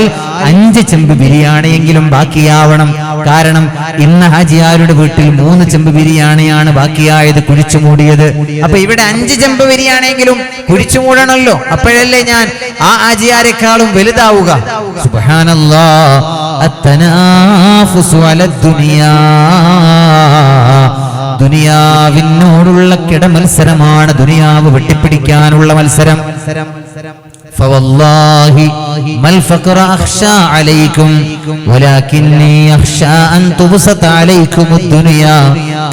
A: 5 ചെമ്പ് ബിരിയാണിയെങ്കിലും ബാക്കിയാവണം. കാരണം ഇന്ന് ഹാജിയാരുടെ വീട്ടിൽ 3 ചെമ്പ് ബിരിയാണിയാണ് ബാക്കിയായത്, കുഴിച്ചു മൂടിയത്. അപ്പൊ ഇവിടെ 5 ചെമ്പ് ബിരിയാണിയെങ്കിലും കുഴിച്ചു മൂടണമല്ലോ, അപ്പോഴല്ലേ ഞാൻ ആ ഹാജിയാരെക്കാളും വലുതാവുക. സുബ്ഹാനല്ലാഹ്, അത്തനാഫുസു അലദ്ദുനിയാ, ദുനിയാവിനോടുള്ള കിടമത്സരമാണ്, ദുനിയാവ് വെട്ടിപ്പിടിക്കാനുള്ള മത്സരം. فوالله ما الفقر أخشى عليكم ولكني أخشى أن تبسط عليكم الدنيا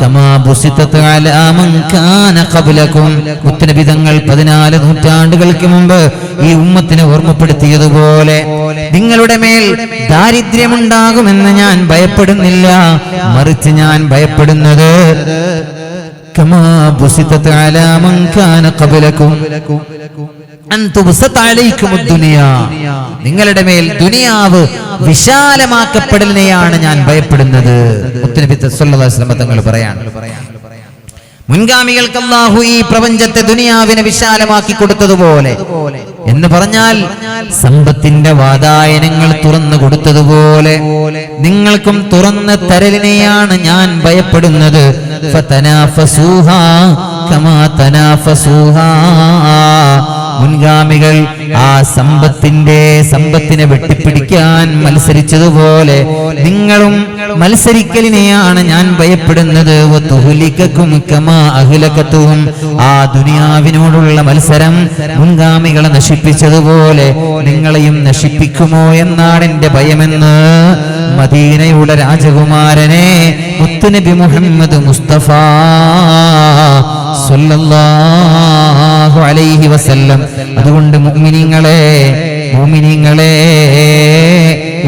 A: كما بسطت على من كان قبلكم. മുത്തനബി തങ്ങൾ 14 നൂറ്റാണ്ടുകൾക്ക് മുമ്പ് ഈ ഉമ്മത്തിനെ ഓർമ്മപ്പെടുത്തിയതുപോലെ നിങ്ങളുടെ മേൽ ദാരിദ്ര്യമുണ്ടാകുമെന്ന് ഞാൻ ഭയപ്പെടുന്നില്ല, മറിച്ച് ഞാൻ ഭയപ്പെടുന്നത് കമാ ബുസിതത് അലാ മൻ കാന ഖബലകും നിങ്ങളുടെ മേൽ ദുനിയാവ് വിശാലമാക്കപ്പെടലിനെയാണ് ഞാൻ ഭയപ്പെടുന്നത്. മുത്തനബി സല്ലല്ലാഹു അലൈഹി വസല്ലം തങ്ങൾ പറയാണ്, മുൻഗാമികൾക്ക് അല്ലാഹു ഈ പ്രപഞ്ചത്തെ ദുനിയാവിനെ വിശാലമാക്കി കൊടുത്തതുപോലെ എന്ന് പറഞ്ഞാൽ സമ്പത്തിന്റെ വാതായനങ്ങൾ തുറന്നു കൊടുത്തതുപോലെ നിങ്ങൾക്കും തുറന്ന് തരലിനെയാണ് ഞാൻ ഭയപ്പെടുന്നത്. ഫതനാഫസൂഹാ കമാ തനാഫസൂഹാ, മുൻഗാമികൾ ആ സമ്പത്തിനെ വെട്ടിപ്പിടിക്കാൻ മത്സരിച്ചതുപോലെ നിങ്ങളും മത്സരിക്കലിനെയാണ് ഞാൻ ഭയപ്പെടുന്നത്. ആ ദുനിയാവിനോടുള്ള മത്സരം മുൻഗാമികളെ നശിപ്പിച്ചതുപോലെ നിങ്ങളെയും നശിപ്പിക്കുമോ എന്നാണ് എന്റെ ഭയമെന്ന് മദീനയുടെ രാജകുമാരനെ മുത്തുനബി മുഹമ്മദ് മുസ്തഫ സല്ലല്ലാഹു അലൈഹി വസല്ലം. അതുകൊണ്ട് മുഅ്മിനീങ്ങളെ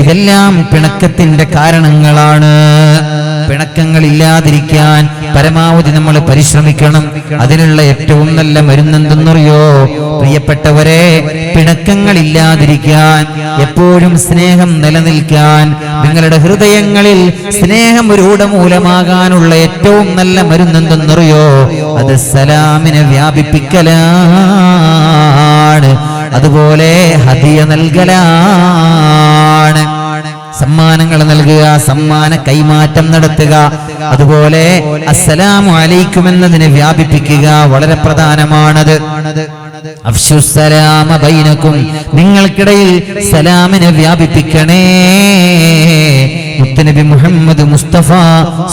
A: ഇതെല്ലാം പിണക്കത്തിന്റെ കാരണങ്ങളാണ്. പിണക്കങ്ങൾ ഇല്ലാതിരിക്കാൻ പരമാവധി നമ്മൾ പരിശ്രമിക്കണം. അതിനുള്ള ഏറ്റവും നല്ല മരുന്നെന്തെന്നറിയോ പ്രിയപ്പെട്ടവരെ? പിണക്കങ്ങൾ ഇല്ലാതിരിക്കാൻ, എപ്പോഴും സ്നേഹം നിലനിൽക്കാൻ, നിങ്ങളുടെ ഹൃദയങ്ങളിൽ സ്നേഹം രൂഢമൂലമാകാനുള്ള ഏറ്റവും നല്ല മരുന്നെന്തെന്നറിയോ? അത് സലാമിനെ വ്യാപിപ്പിക്കലാണ്, അതുപോലെ ഹദിയ നൽകലാണ്, സമ്മാനങ്ങൾ നൽകുക, സമ്മാന കൈമാറ്റം നടത്തുക, അതുപോലെ അസ്സലാമു അലൈക്കും എന്നതിനെ വ്യാപിപ്പിക്കുക, വളരെ പ്രധാനമാണത്. അഫ്ശുസ്സലാമ ബൈനക്കും, നിങ്ങൾക്കിടയിൽ സലാമിനെ വ്യാപിപ്പിക്കണേ. മുത്തുനബി മുഹമ്മദ് മുസ്തഫ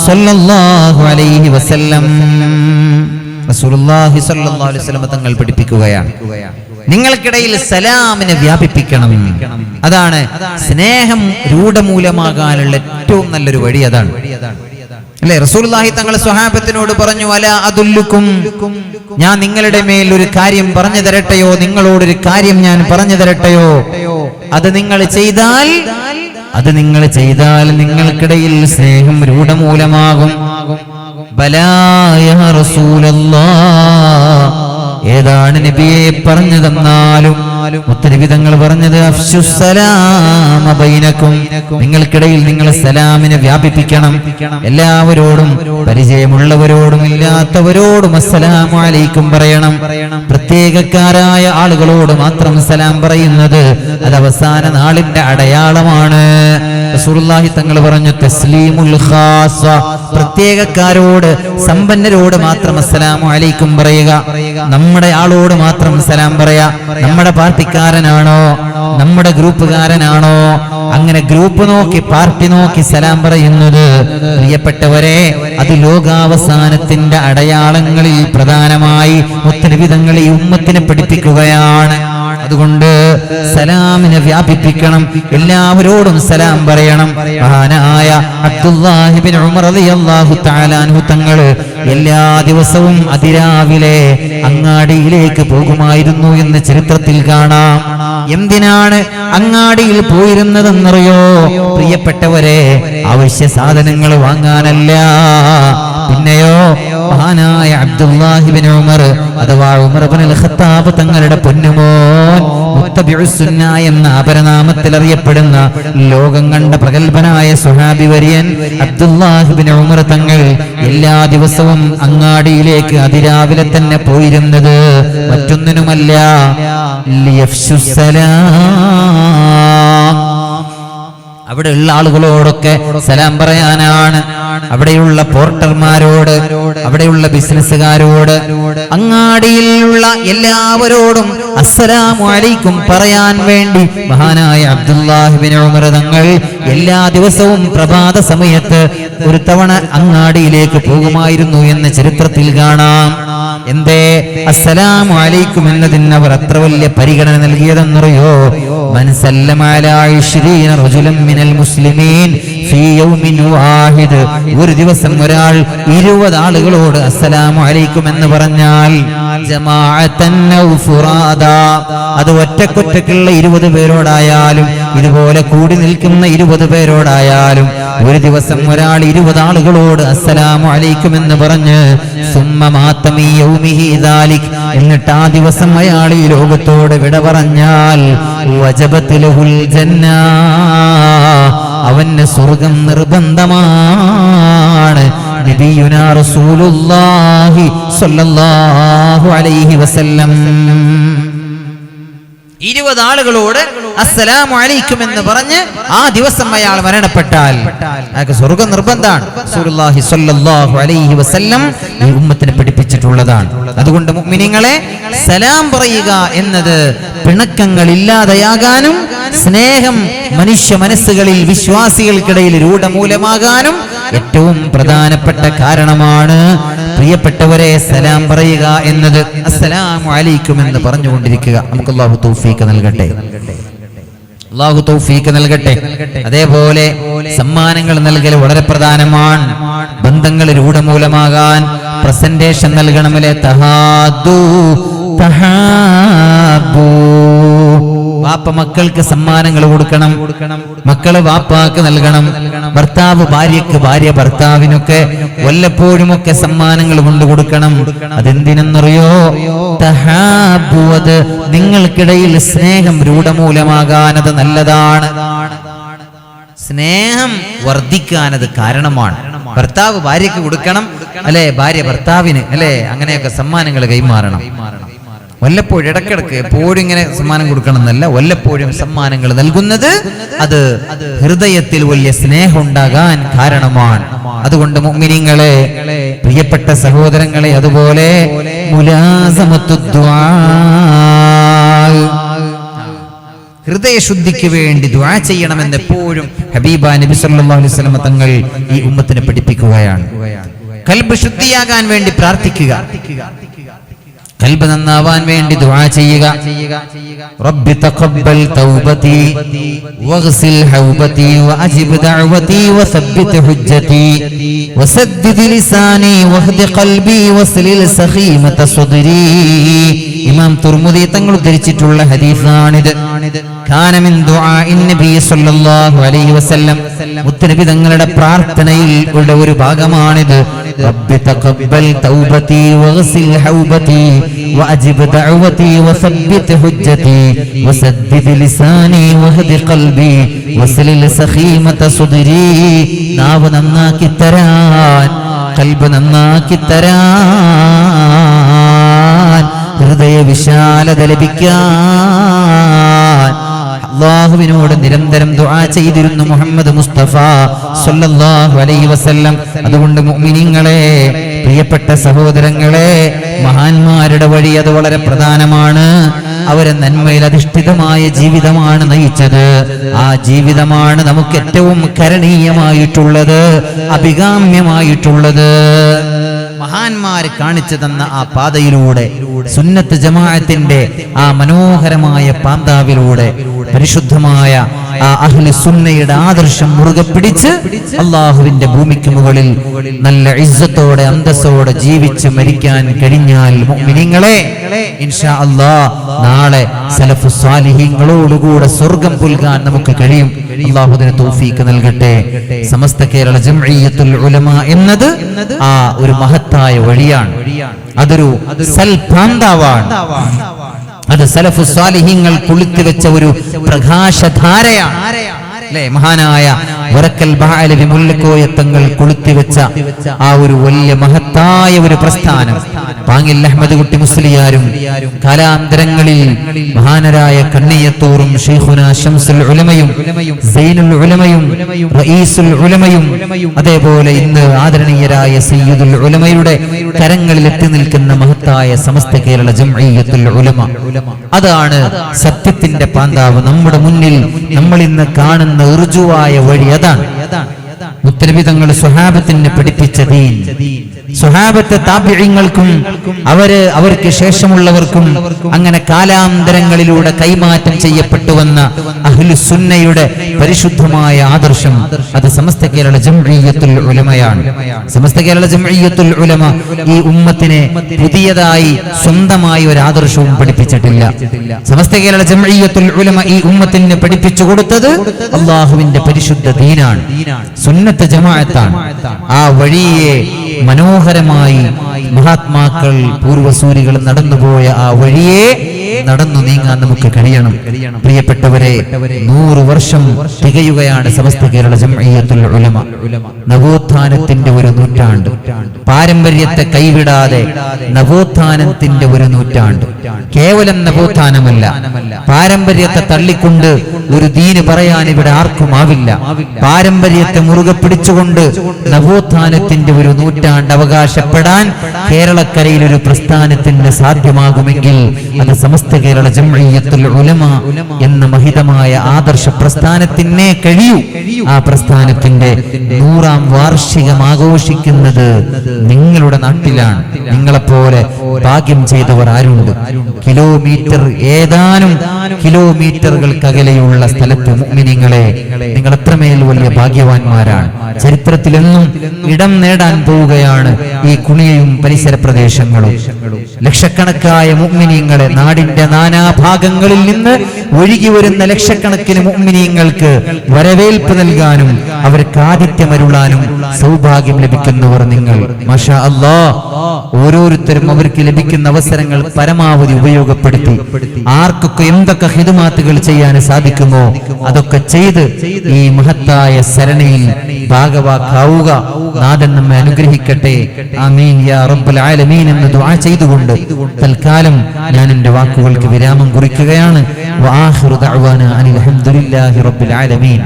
A: സല്ലല്ലാഹു അലൈഹി വസല്ലം റസൂലുള്ളാഹി സ്വല്ലല്ലാഹു അലൈഹി വസല്ലം തങ്ങൾ പഠിപ്പിക്കുകയാണ്, നിങ്ങൾക്കിടയിൽ സലാമിനെ വ്യാപിപ്പിക്കണം. അതാണ് സ്നേഹം രൂഢമൂലമാകാനുള്ള ഏറ്റവും നല്ലൊരു വഴി. അതാണ് അല്ലേ? റസൂലുള്ളാഹി തങ്ങൾ സ്വഹാബത്തിനോട് പറഞ്ഞു, അലാ അദുല്ലുക്കും, ഞാൻ നിങ്ങളുടെ മേൽ ഒരു കാര്യം പറഞ്ഞു തരട്ടെയോ, നിങ്ങളോടൊരു കാര്യം ഞാൻ പറഞ്ഞു തരട്ടെയോ, അത് നിങ്ങൾ ചെയ്താൽ നിങ്ങൾക്കിടയിൽ സ്നേഹം രൂഢമൂലമാകും. ബലാ യാ റസൂലല്ലാഹ്, ഏതാണ് നബിയെ പറഞ്ഞു തന്നാലും മുത്തനബി തങ്ങൾ പറഞ്ഞത് അഫ്ശുസ്സലാമ ബൈനക്കും, നിങ്ങൾക്കിടയിൽ നിങ്ങൾ സലാമിനെ വ്യാപിപ്പിക്കണം. എല്ലാവരോടും, പരിചയമുള്ളവരോടും ഇല്ലാത്തവരോടും അസ്സലാമു അലൈക്കും പറയണം. പ്രത്യേകക്കാരായ ആളുകളോട് മാത്രം സലാം പറയുന്നത് അത് അവസാന നാളിന്റെ അടയാളമാണ്. റസൂലുള്ളാഹി തങ്ങൾ പറഞ്ഞു തസ്ലീമുൽ ഖാസ, പ്രത്യേകക്കാരോട്, സമ്പന്നരോട് മാത്രം അസ്സലാമു അലൈക്കും പറയുക. നമ്മുടെ ആളോട് മാത്രം സലാം പറയാ. നമ്മുടെ പാർട്ടിക്കാരനാണോ, നമ്മുടെ ഗ്രൂപ്പുകാരനാണോ, അങ്ങനെ ഗ്രൂപ്പ് നോക്കി പാർട്ടി നോക്കി സലാം പറയുന്നത് പ്രിയപ്പെട്ടവരെ അത് ലോകാവസാനത്തിന്റെ അടയാളങ്ങളിൽ പ്രധാനമായി മുത്തനബി തങ്ങൾ ഈ ഉമ്മത്തിനെ പഠിപ്പിക്കുകയാണ്. അതുകൊണ്ട് സലാമിനെ വ്യാപിപ്പിക്കണം, എല്ലാവരോടും സലാം പറയണം. മഹാനായ അബ്ദുല്ലാഹി ഇബ്നു ഉമർ റളിയല്ലാഹു തആല അൻഹു തങ്ങൾ എല്ലാ ദിവസവും അതിരാവിലെ അങ്ങാടിയിലേക്ക് പോകുമായിരുന്നു എന്ന് ചരിത്രത്തിൽ കാണാം. എന്തിനാണ് അങ്ങാടിയിൽ പോയിരുന്നതെന്നറിയോ? പ്രിയപ്പെട്ടവരെ, അവശ്യ സാധനങ്ങൾ വാങ്ങാനല്ല, പിന്നെയോ മഹാനായ അബ്ദുല്ലാഹി ഇബ്നു ഉമർ അഥവാ ഉമർ ഇബ്നുൽ ഖത്താബ് തങ്ങളുടെ പൊന്നുമോൻ മുത്തബിഉസ് സുന്ന എന്ന അപരനാമത്തിൽ അറിയപ്പെടുന്ന ലോകം കണ്ട പ്രഗൽഭനായ സ്വഹാബി വര്യൻ അബ്ദുല്ലാഹി ഇബ്നു ഉമർ തങ്ങൾ എല്ലാ ദിവസവും അങ്ങാടിയിലേക്ക് അതിരാവിലെ തന്നെ പോയിരുന്നത് മറ്റൊന്നിനുമല്ല, ലിയഫ്ശുസ്സലാം, അവിടെയുള്ള ആളുകളോടൊക്കെ സലാം പറയാനാണ്. അവിടെയുള്ള പോർട്ടർമാരോട്, അവിടെയുള്ള ബിസിനസ്സുകാരോട്, അങ്ങാടിയിലുള്ള എല്ലാവരോടും അസ്സലാമു അലൈക്കും പറയാൻ വേണ്ടി മഹാനായ അബ്ദുല്ലാഹി ഇബ്നു ഉമർ തങ്ങൾ എല്ലാ ദിവസവും പ്രഭാത സമയത്ത് ഒരു തവണ അങ്ങാടിയിലേക്ക് പോകുമായിരുന്നു എന്ന് ചരിത്രത്തിൽ കാണാം. എന്തേ അസ്സലാമു അലൈക്കും എന്നതിന് അവർ അത്ര വലിയ പരിഗണന നൽകിയതെന്നറിയോ? മൻ സല്ലമ അലാ 20 റജുലൻ മിനൽ മുസ്ലിമീൻ ഫീ യൗമിൻ വാഹിദ്, ഒരു ദിവസം ഒരാൾ 20 ആളുകളോട് അസ്സലാമു അലൈക്കും എന്ന് പറഞ്ഞാൽ ജമാഅത്തൻ ഔ ഫുറാദാ, അത് ഒറ്റക്കൊറ്റക്കുള്ള 20 പേരോടായാലും ഇതുപോലെ കൂടി നിൽക്കുന്ന 20 പേരോടായാലും ഒരു ദിവസം ഒരാൾ 20 ആളുകളോട് അസ്സലാമു അലൈക്കും എന്ന് പറഞ്ഞ് സുമ്മ മാതമി യൗമിഹി ദാലിക്, എന്നിട്ട് ആ ദിവസം അയാൾ ഈ ലോകത്തോട് വിട പറഞ്ഞാൽ വജബത് ലഹുൽ ജന്ന, അവന് സ്വർഗ്ഗം നിർബന്ധമാണ്. നബിയുനാ റസൂലുള്ളാഹി സ്വല്ലല്ലാഹു അലൈഹി വസല്ലം 20 ആളുകളോട് അസ്സലാമു അലൈക്കും എന്ന് പറഞ്ഞ് ആ ദിവസം അയാൾ മരണപ്പെട്ടാൽ അയാൾക്ക് സ്വർഗ്ഗം നിർബന്ധമാണ്. റസൂലുള്ളാഹി സ്വല്ലല്ലാഹു അലൈഹി വസല്ലം ഈ ഉമ്മത്തിനെ പഠിപ്പിച്ചിട്ടുള്ളതാണ്. അതുകൊണ്ട് മുഅ്മിനീങ്ങളെ, സലാം പറയുക എന്നത് പിണക്കങ്ങൾ ഇല്ലാതെയാകാനും സ്നേഹം മനുഷ്യ മനസ്സുകളിൽ വിശ്വാസികൾക്കിടയിൽ രൂഢമൂലമാകാനും ഏറ്റവും പ്രധാനപ്പെട്ട കാരണമാണ്. പ്രിയപ്പെട്ടവരെ, സലാം പറയുക എന്നത് അസ്സലാമു അലൈക്കും എന്ന് പറഞ്ഞുകൊണ്ടിരിക്കുക. നമുക്ക് അല്ലാഹു തൗഫീഖ് നൽകട്ടെ, അല്ലാഹു തൗഫീഖ് നൽകട്ടെ. അതേപോലെ സമ്മാനങ്ങൾ നൽകൽ വളരെ പ്രധാനമാണ്. ബന്ധങ്ങൾ രൂഢമൂലമാകാൻ പ്രസന്റേഷൻ നൽകണമല്ലേ? തഹാദു തഹാബു, വാപ്പ മക്കൾക്ക് സമ്മാനങ്ങൾ കൊടുക്കണം, മക്കള് വാപ്പാക്ക് നൽകണം, ഭർത്താവ് ഭാര്യക്ക്, ഭാര്യ ഭർത്താവിനൊക്കെ വല്ലപ്പോഴുമൊക്കെ സമ്മാനങ്ങൾ കൊണ്ടു കൊടുക്കണം. അതെന്തിനെന്നറിയോ? തഹാബു, അത് നിങ്ങൾക്കിടയിൽ സ്നേഹം രൂഢമൂലമാകാൻ അത് നല്ലതാണ്. സ്നേഹം വർദ്ധിക്കാനത് കാരണമാണ്. ഭർത്താവ് ഭാര്യക്ക് കൊടുക്കണം, അല്ലെ? ഭാര്യ ഭർത്താവിന്, അല്ലെ? അങ്ങനെയൊക്കെ സമ്മാനങ്ങൾ കൈമാറണം. വല്ലപ്പോഴും, ഇടക്കിടക്ക് എപ്പോഴും ഇങ്ങനെ സമ്മാനം കൊടുക്കണം എന്നല്ല, വല്ലപ്പോഴും സമ്മാനങ്ങൾ നൽകുന്നത് അത് ഹൃദയത്തിൽ വലിയ സ്നേഹം ഉണ്ടാകാൻ കാരണമാണ്. അതുകൊണ്ട് മുഅ്മിനീങ്ങളെ, പ്രിയപ്പെട്ട സഹോദരങ്ങളെ, അതുപോലെ മുലാസമത്തു ദുആ, ഹൃദയശുദ്ധിക്ക് വേണ്ടി ദുആ ചെയ്യണമെന്ന് എപ്പോഴും ഹബീബ നബി സല്ലല്ലാഹു അലൈഹി വസല്ലം തങ്ങൾ ഈ ഉമ്മത്തിനെ പഠിപ്പിക്കുകയാണ്. ഖൽബ് ശുദ്ധിയാകാൻ വേണ്ടി പ്രാർത്ഥിക്കുക, ഖൽബ് നന്നാവാൻ വേണ്ടി ദുആ ചെയ്യുക. റബ്ബി തഖബ്ബൽ തൗബതി വഗ്സിൽ ഹൗബതി വഅജിബ് ദഅവതി വസബ്ബിത് ഹുജ്ജതി വസദ്ദിദ് ലിസാനി വഹ്ദി ഖൽബി വസ്ലിൽ സഖീമത സദ്രി. ഇമാം തുർമുദി തങ്ങൾ ഉദ്ധരിച്ചിട്ടുള്ള ഹദീസാണിത്. കാന മിൻ ദുആഇൻ നബി സല്ലല്ലാഹു അലൈഹി വസല്ലം, മുത്തനബി തങ്ങളുടെ പ്രാർത്ഥനയിൽ ഉള്ള ഒരു ഭാഗമാണിത്. റബ്ബി തഖബ്ബൽ തൗബതി വഗ്സിൽ ഹൗബതി വഅജിബ് ദഅവതി വസബ്ബിത് ഹുജ്ജതി വസദ്ദിദ് ലിസാനി വഹ്ദി ഖൽബി വസ്ലിൽ സഖീമത സദ്രി. നാവ് നന്നാക്കി തരാൻ, ഖൽബ് നന്നാക്കി തരാൻ, ഹൃദയ വിശാലത ലഭിക്കാൻ അല്ലാഹുവിനോട് നിരന്തരം ദുആ ചെയ്തിരുന്നു മുഹമ്മദ് മുസ്തഫ സ്വല്ലല്ലാഹു അലൈഹി വസല്ലം. അതുകൊണ്ട് മുഅ്മിനീങ്ങളെ, പ്രിയപ്പെട്ട സഹോദരങ്ങളെ, മഹാന്മാരുടെ വഴി അത് വളരെ പ്രധാനമാണ്. അവരെ നന്മയിൽ അധിഷ്ഠിതമായ ജീവിതമാണ് നയിച്ചത്. ആ ജീവിതമാണ് നമുക്ക് ഏറ്റവും കരണീയമായിട്ടുള്ളത്, അഭികാമ്യമായിട്ടുള്ളത്. മഹാന്മാർ കാണിച്ചു തന്ന ആ പാതയിലൂടെ, സുന്നത്ത് ജമാഅത്തിന്റെ ആ മനോഹരമായ പാന്താവിലൂടെ, പരിശുദ്ധമായ ആ അഹ്ലു സുന്നയുടെ ആദർശം മുറുകെ പിടിച്ച് അള്ളാഹുവിന്റെ ഭൂമിക്ക് മുകളിൽ നല്ല ഇസ്സത്തോടെ അന്തസ്സോടെ ജീവിച്ച് മരിക്കാൻ കഴിഞ്ഞാൽ മുഅ്മിനീങ്ങളെ, ഇൻഷാ അല്ലാഹ് നാളെ സലഫു സ്വാലിഹീങ്ങളോടുകൂടെ സ്വർഗം പുൽകാൻ നമുക്ക് കഴിയും. അല്ലാഹു അതിന് തൗഫീഖ് നൽകട്ടെ. സമസ്ത കേരള ജംഇയ്യത്തുൽ ഉലമ എന്നത് ആ ഒരു മഹത്തായ വഴിയാണ്. അതൊരു സൽപാന്താവാണ്. അത് സലഫു സ്വാലിഹീങ്ങൾ കൊളുത്തിവെച്ച ഒരു പ്രകാശധാരയാണ്. അല്ലേ, മഹാനായ വറക്കൽ ബഅലവി മുല്ലക്കോയ തങ്ങൾ കൊളുത്തിവെച്ച ആ ഒരു വലിയ മഹത്തായ ഒരു പ്രസ്ഥാനം. പാങ്ങിൽ അഹ്മദ് കുട്ടി മുസ്ലിയാരും കാലാന്തരങ്ങളിൽ മഹാനരായ കണ്ണിയത്തൂറും ശൈഖുനാ ശംസുൽ ഉലമയും സൈനുൽ ഉലമയും റഈസുൽ ഉലമയും അതേപോലെ ഇന്ന് ആദരണീയരായ സയ്യിദുൽ ഉലമയുടെ കരങ്ങളിൽ എത്തി നിൽക്കുന്ന മഹത്തായ സമസ്ത കേരള ജംഇയ്യത്തുൽ ഉലമ, അതാണ് സത്യത്തിന്റെ പാന്താവ്. നമ്മുടെ മുന്നിൽ നമ്മൾ ഇന്ന് കാണുന്ന ഋജുവായ വഴി അതാണ്. മുത്തനബി തങ്ങൾ സ്വഹാബത്തിന് പഠിപ്പിച്ച ദീൻ, സ്വഹാബത്തെ താബിഈങ്ങൾക്കും അവർക്ക് ശേഷമുള്ളവർക്കും അങ്ങനെ കാലാന്തരങ്ങളിലൂടെ കൈമാറ്റം ചെയ്യപ്പെട്ടു വന്ന അഹ്ലു സുന്നയുടെ പരിശുദ്ധമായ ആദർശം, അത് സമസ്ത കേരള ജംഇയ്യത്തുൽ ഉലമയാണ്. സമസ്ത കേരള ജംഇയ്യത്തുൽ ഉലമ ഈ ഉമ്മത്തിനെ പുതിയതായി സ്വന്തമായി ഒരു ആദർശവും പഠിപ്പിച്ചിട്ടില്ല. സമസ്ത കേരള ജംഇയ്യത്തുൽ ഉലമ ഈ ഉമ്മത്തിന് പഠിപ്പിച്ചു കൊടുത്തത് അള്ളാഹുവിന്റെ പരിശുദ്ധ ദീനാണ്, സുന്നത്ത് ജമാഅത്താണ്. ആ വഴിയെ മനോഹരമായി മഹാത്മാക്കൾ പൂർവസൂരികൾ നടന്നുപോയ ആ വഴിയെ നടന്നു നീങ്ങാൻ നമുക്ക് കഴിയണം. പ്രിയപ്പെട്ടവരെ, 100 വർഷം തികയുകയാണ് സമസ്ത കേരള ജംഇയ്യത്തുൽ ഉലമ. നവോത്ഥാനത്തിന്റെ ഒരു നൂറ്റാണ്ട്, പാരമ്പര്യത്തെ കൈവിടാതെ നവോത്ഥാനത്തിന്റെ ഒരു നൂറ്റാണ്ട്. കേവലം നവോത്ഥാനമല്ല, പാരമ്പര്യത്തെ തള്ളിക്കൊണ്ട് ഒരു ദീന് പറയാൻ ഇവിടെ ആർക്കും ആവില്ല. പാരമ്പര്യത്തെ മുറുകെ പിടിച്ചുകൊണ്ട് നവോത്ഥാനത്തിന്റെ ഒരു നൂറ്റാണ്ട് അവകാശപ്പെടാൻ കേരളക്കരയിൽ ഒരു പ്രസ്ഥാനത്തിന് സാധ്യമാകുമെങ്കിൽ അത് സമസ്ത കേരള ജംഇയ്യത്തുൽ ഉലമ എന്ന മഹിതമായ ആദർശ പ്രസ്ഥാനത്തിനെ കഴിയൂ. ആ പ്രസ്ഥാനത്തിന്റെ 100ാം വാർഷികം ആഘോഷിക്കുന്നത് നിങ്ങളുടെ നാട്ടിലാണ്. നിങ്ങളെപ്പോലെ ഭാഗ്യം ചെയ്തവർ ആരുണ്ട്? ഏതാനും കിലോമീറ്ററുകൾക്കകലെയുള്ള സ്ഥലത്ത് മുഅ്മിനീങ്ങളെ, നിങ്ങൾ എത്രമേൽ വലിയ ഭാഗ്യവാന്മാരാണ്. ചരിത്രത്തിലെന്നും ഇടം നേടാൻ പോവുകയാണ് ഈ കുണിയയും പരിസര പ്രദേശങ്ങളും. ലക്ഷക്കണക്കായ മുഅ്മിനീങ്ങളെ നാടിന്റെ നാനാഭാഗങ്ങളിൽ നിന്ന് ഒഴുകി വരുന്ന ലക്ഷക്കണക്കിന് മുഅ്മിനീങ്ങൾക്ക് വരവേൽപ്പ് നൽകാനും അവർക്ക് ആതിഥ്യമരുളാനും സൗഭാഗ്യം ലഭിക്കുന്നവർ നിങ്ങൾ. മാഷാ അല്ലാഹ്, ഓരോരുത്തരും അവർക്ക് ലഭിക്കുന്ന അവസരങ്ങൾ പരമാവധി ഉപയോഗപ്പെടുത്തി ആർക്കൊക്കെ എന്തൊക്കെ ഖിദ്മാത്തുകൾ ചെയ്യാൻ സാധിക്കുമോ അതൊക്കെ ചെയ്ത് ഈ മഹത്തായ സരണയിൽ ഭാഗവാക്കാവുക. നാഥൻ നമ്മെ അനുഗ്രഹിക്കട്ടെ. ആമീൻ യാ റബ്ബൽ ആലമീൻ എന്ന് ദുആ ചെയ്തുകൊണ്ട് തൽക്കാലം ഞാൻ എന്റെ വാക്കുകൾക്ക് വിരാമം കുറിക്കുകയാണ്. വആഖിറു ദഅ്വാനാ അനിൽ ഹംദുലില്ലാഹി റബ്ബിൽ ആലമീൻ.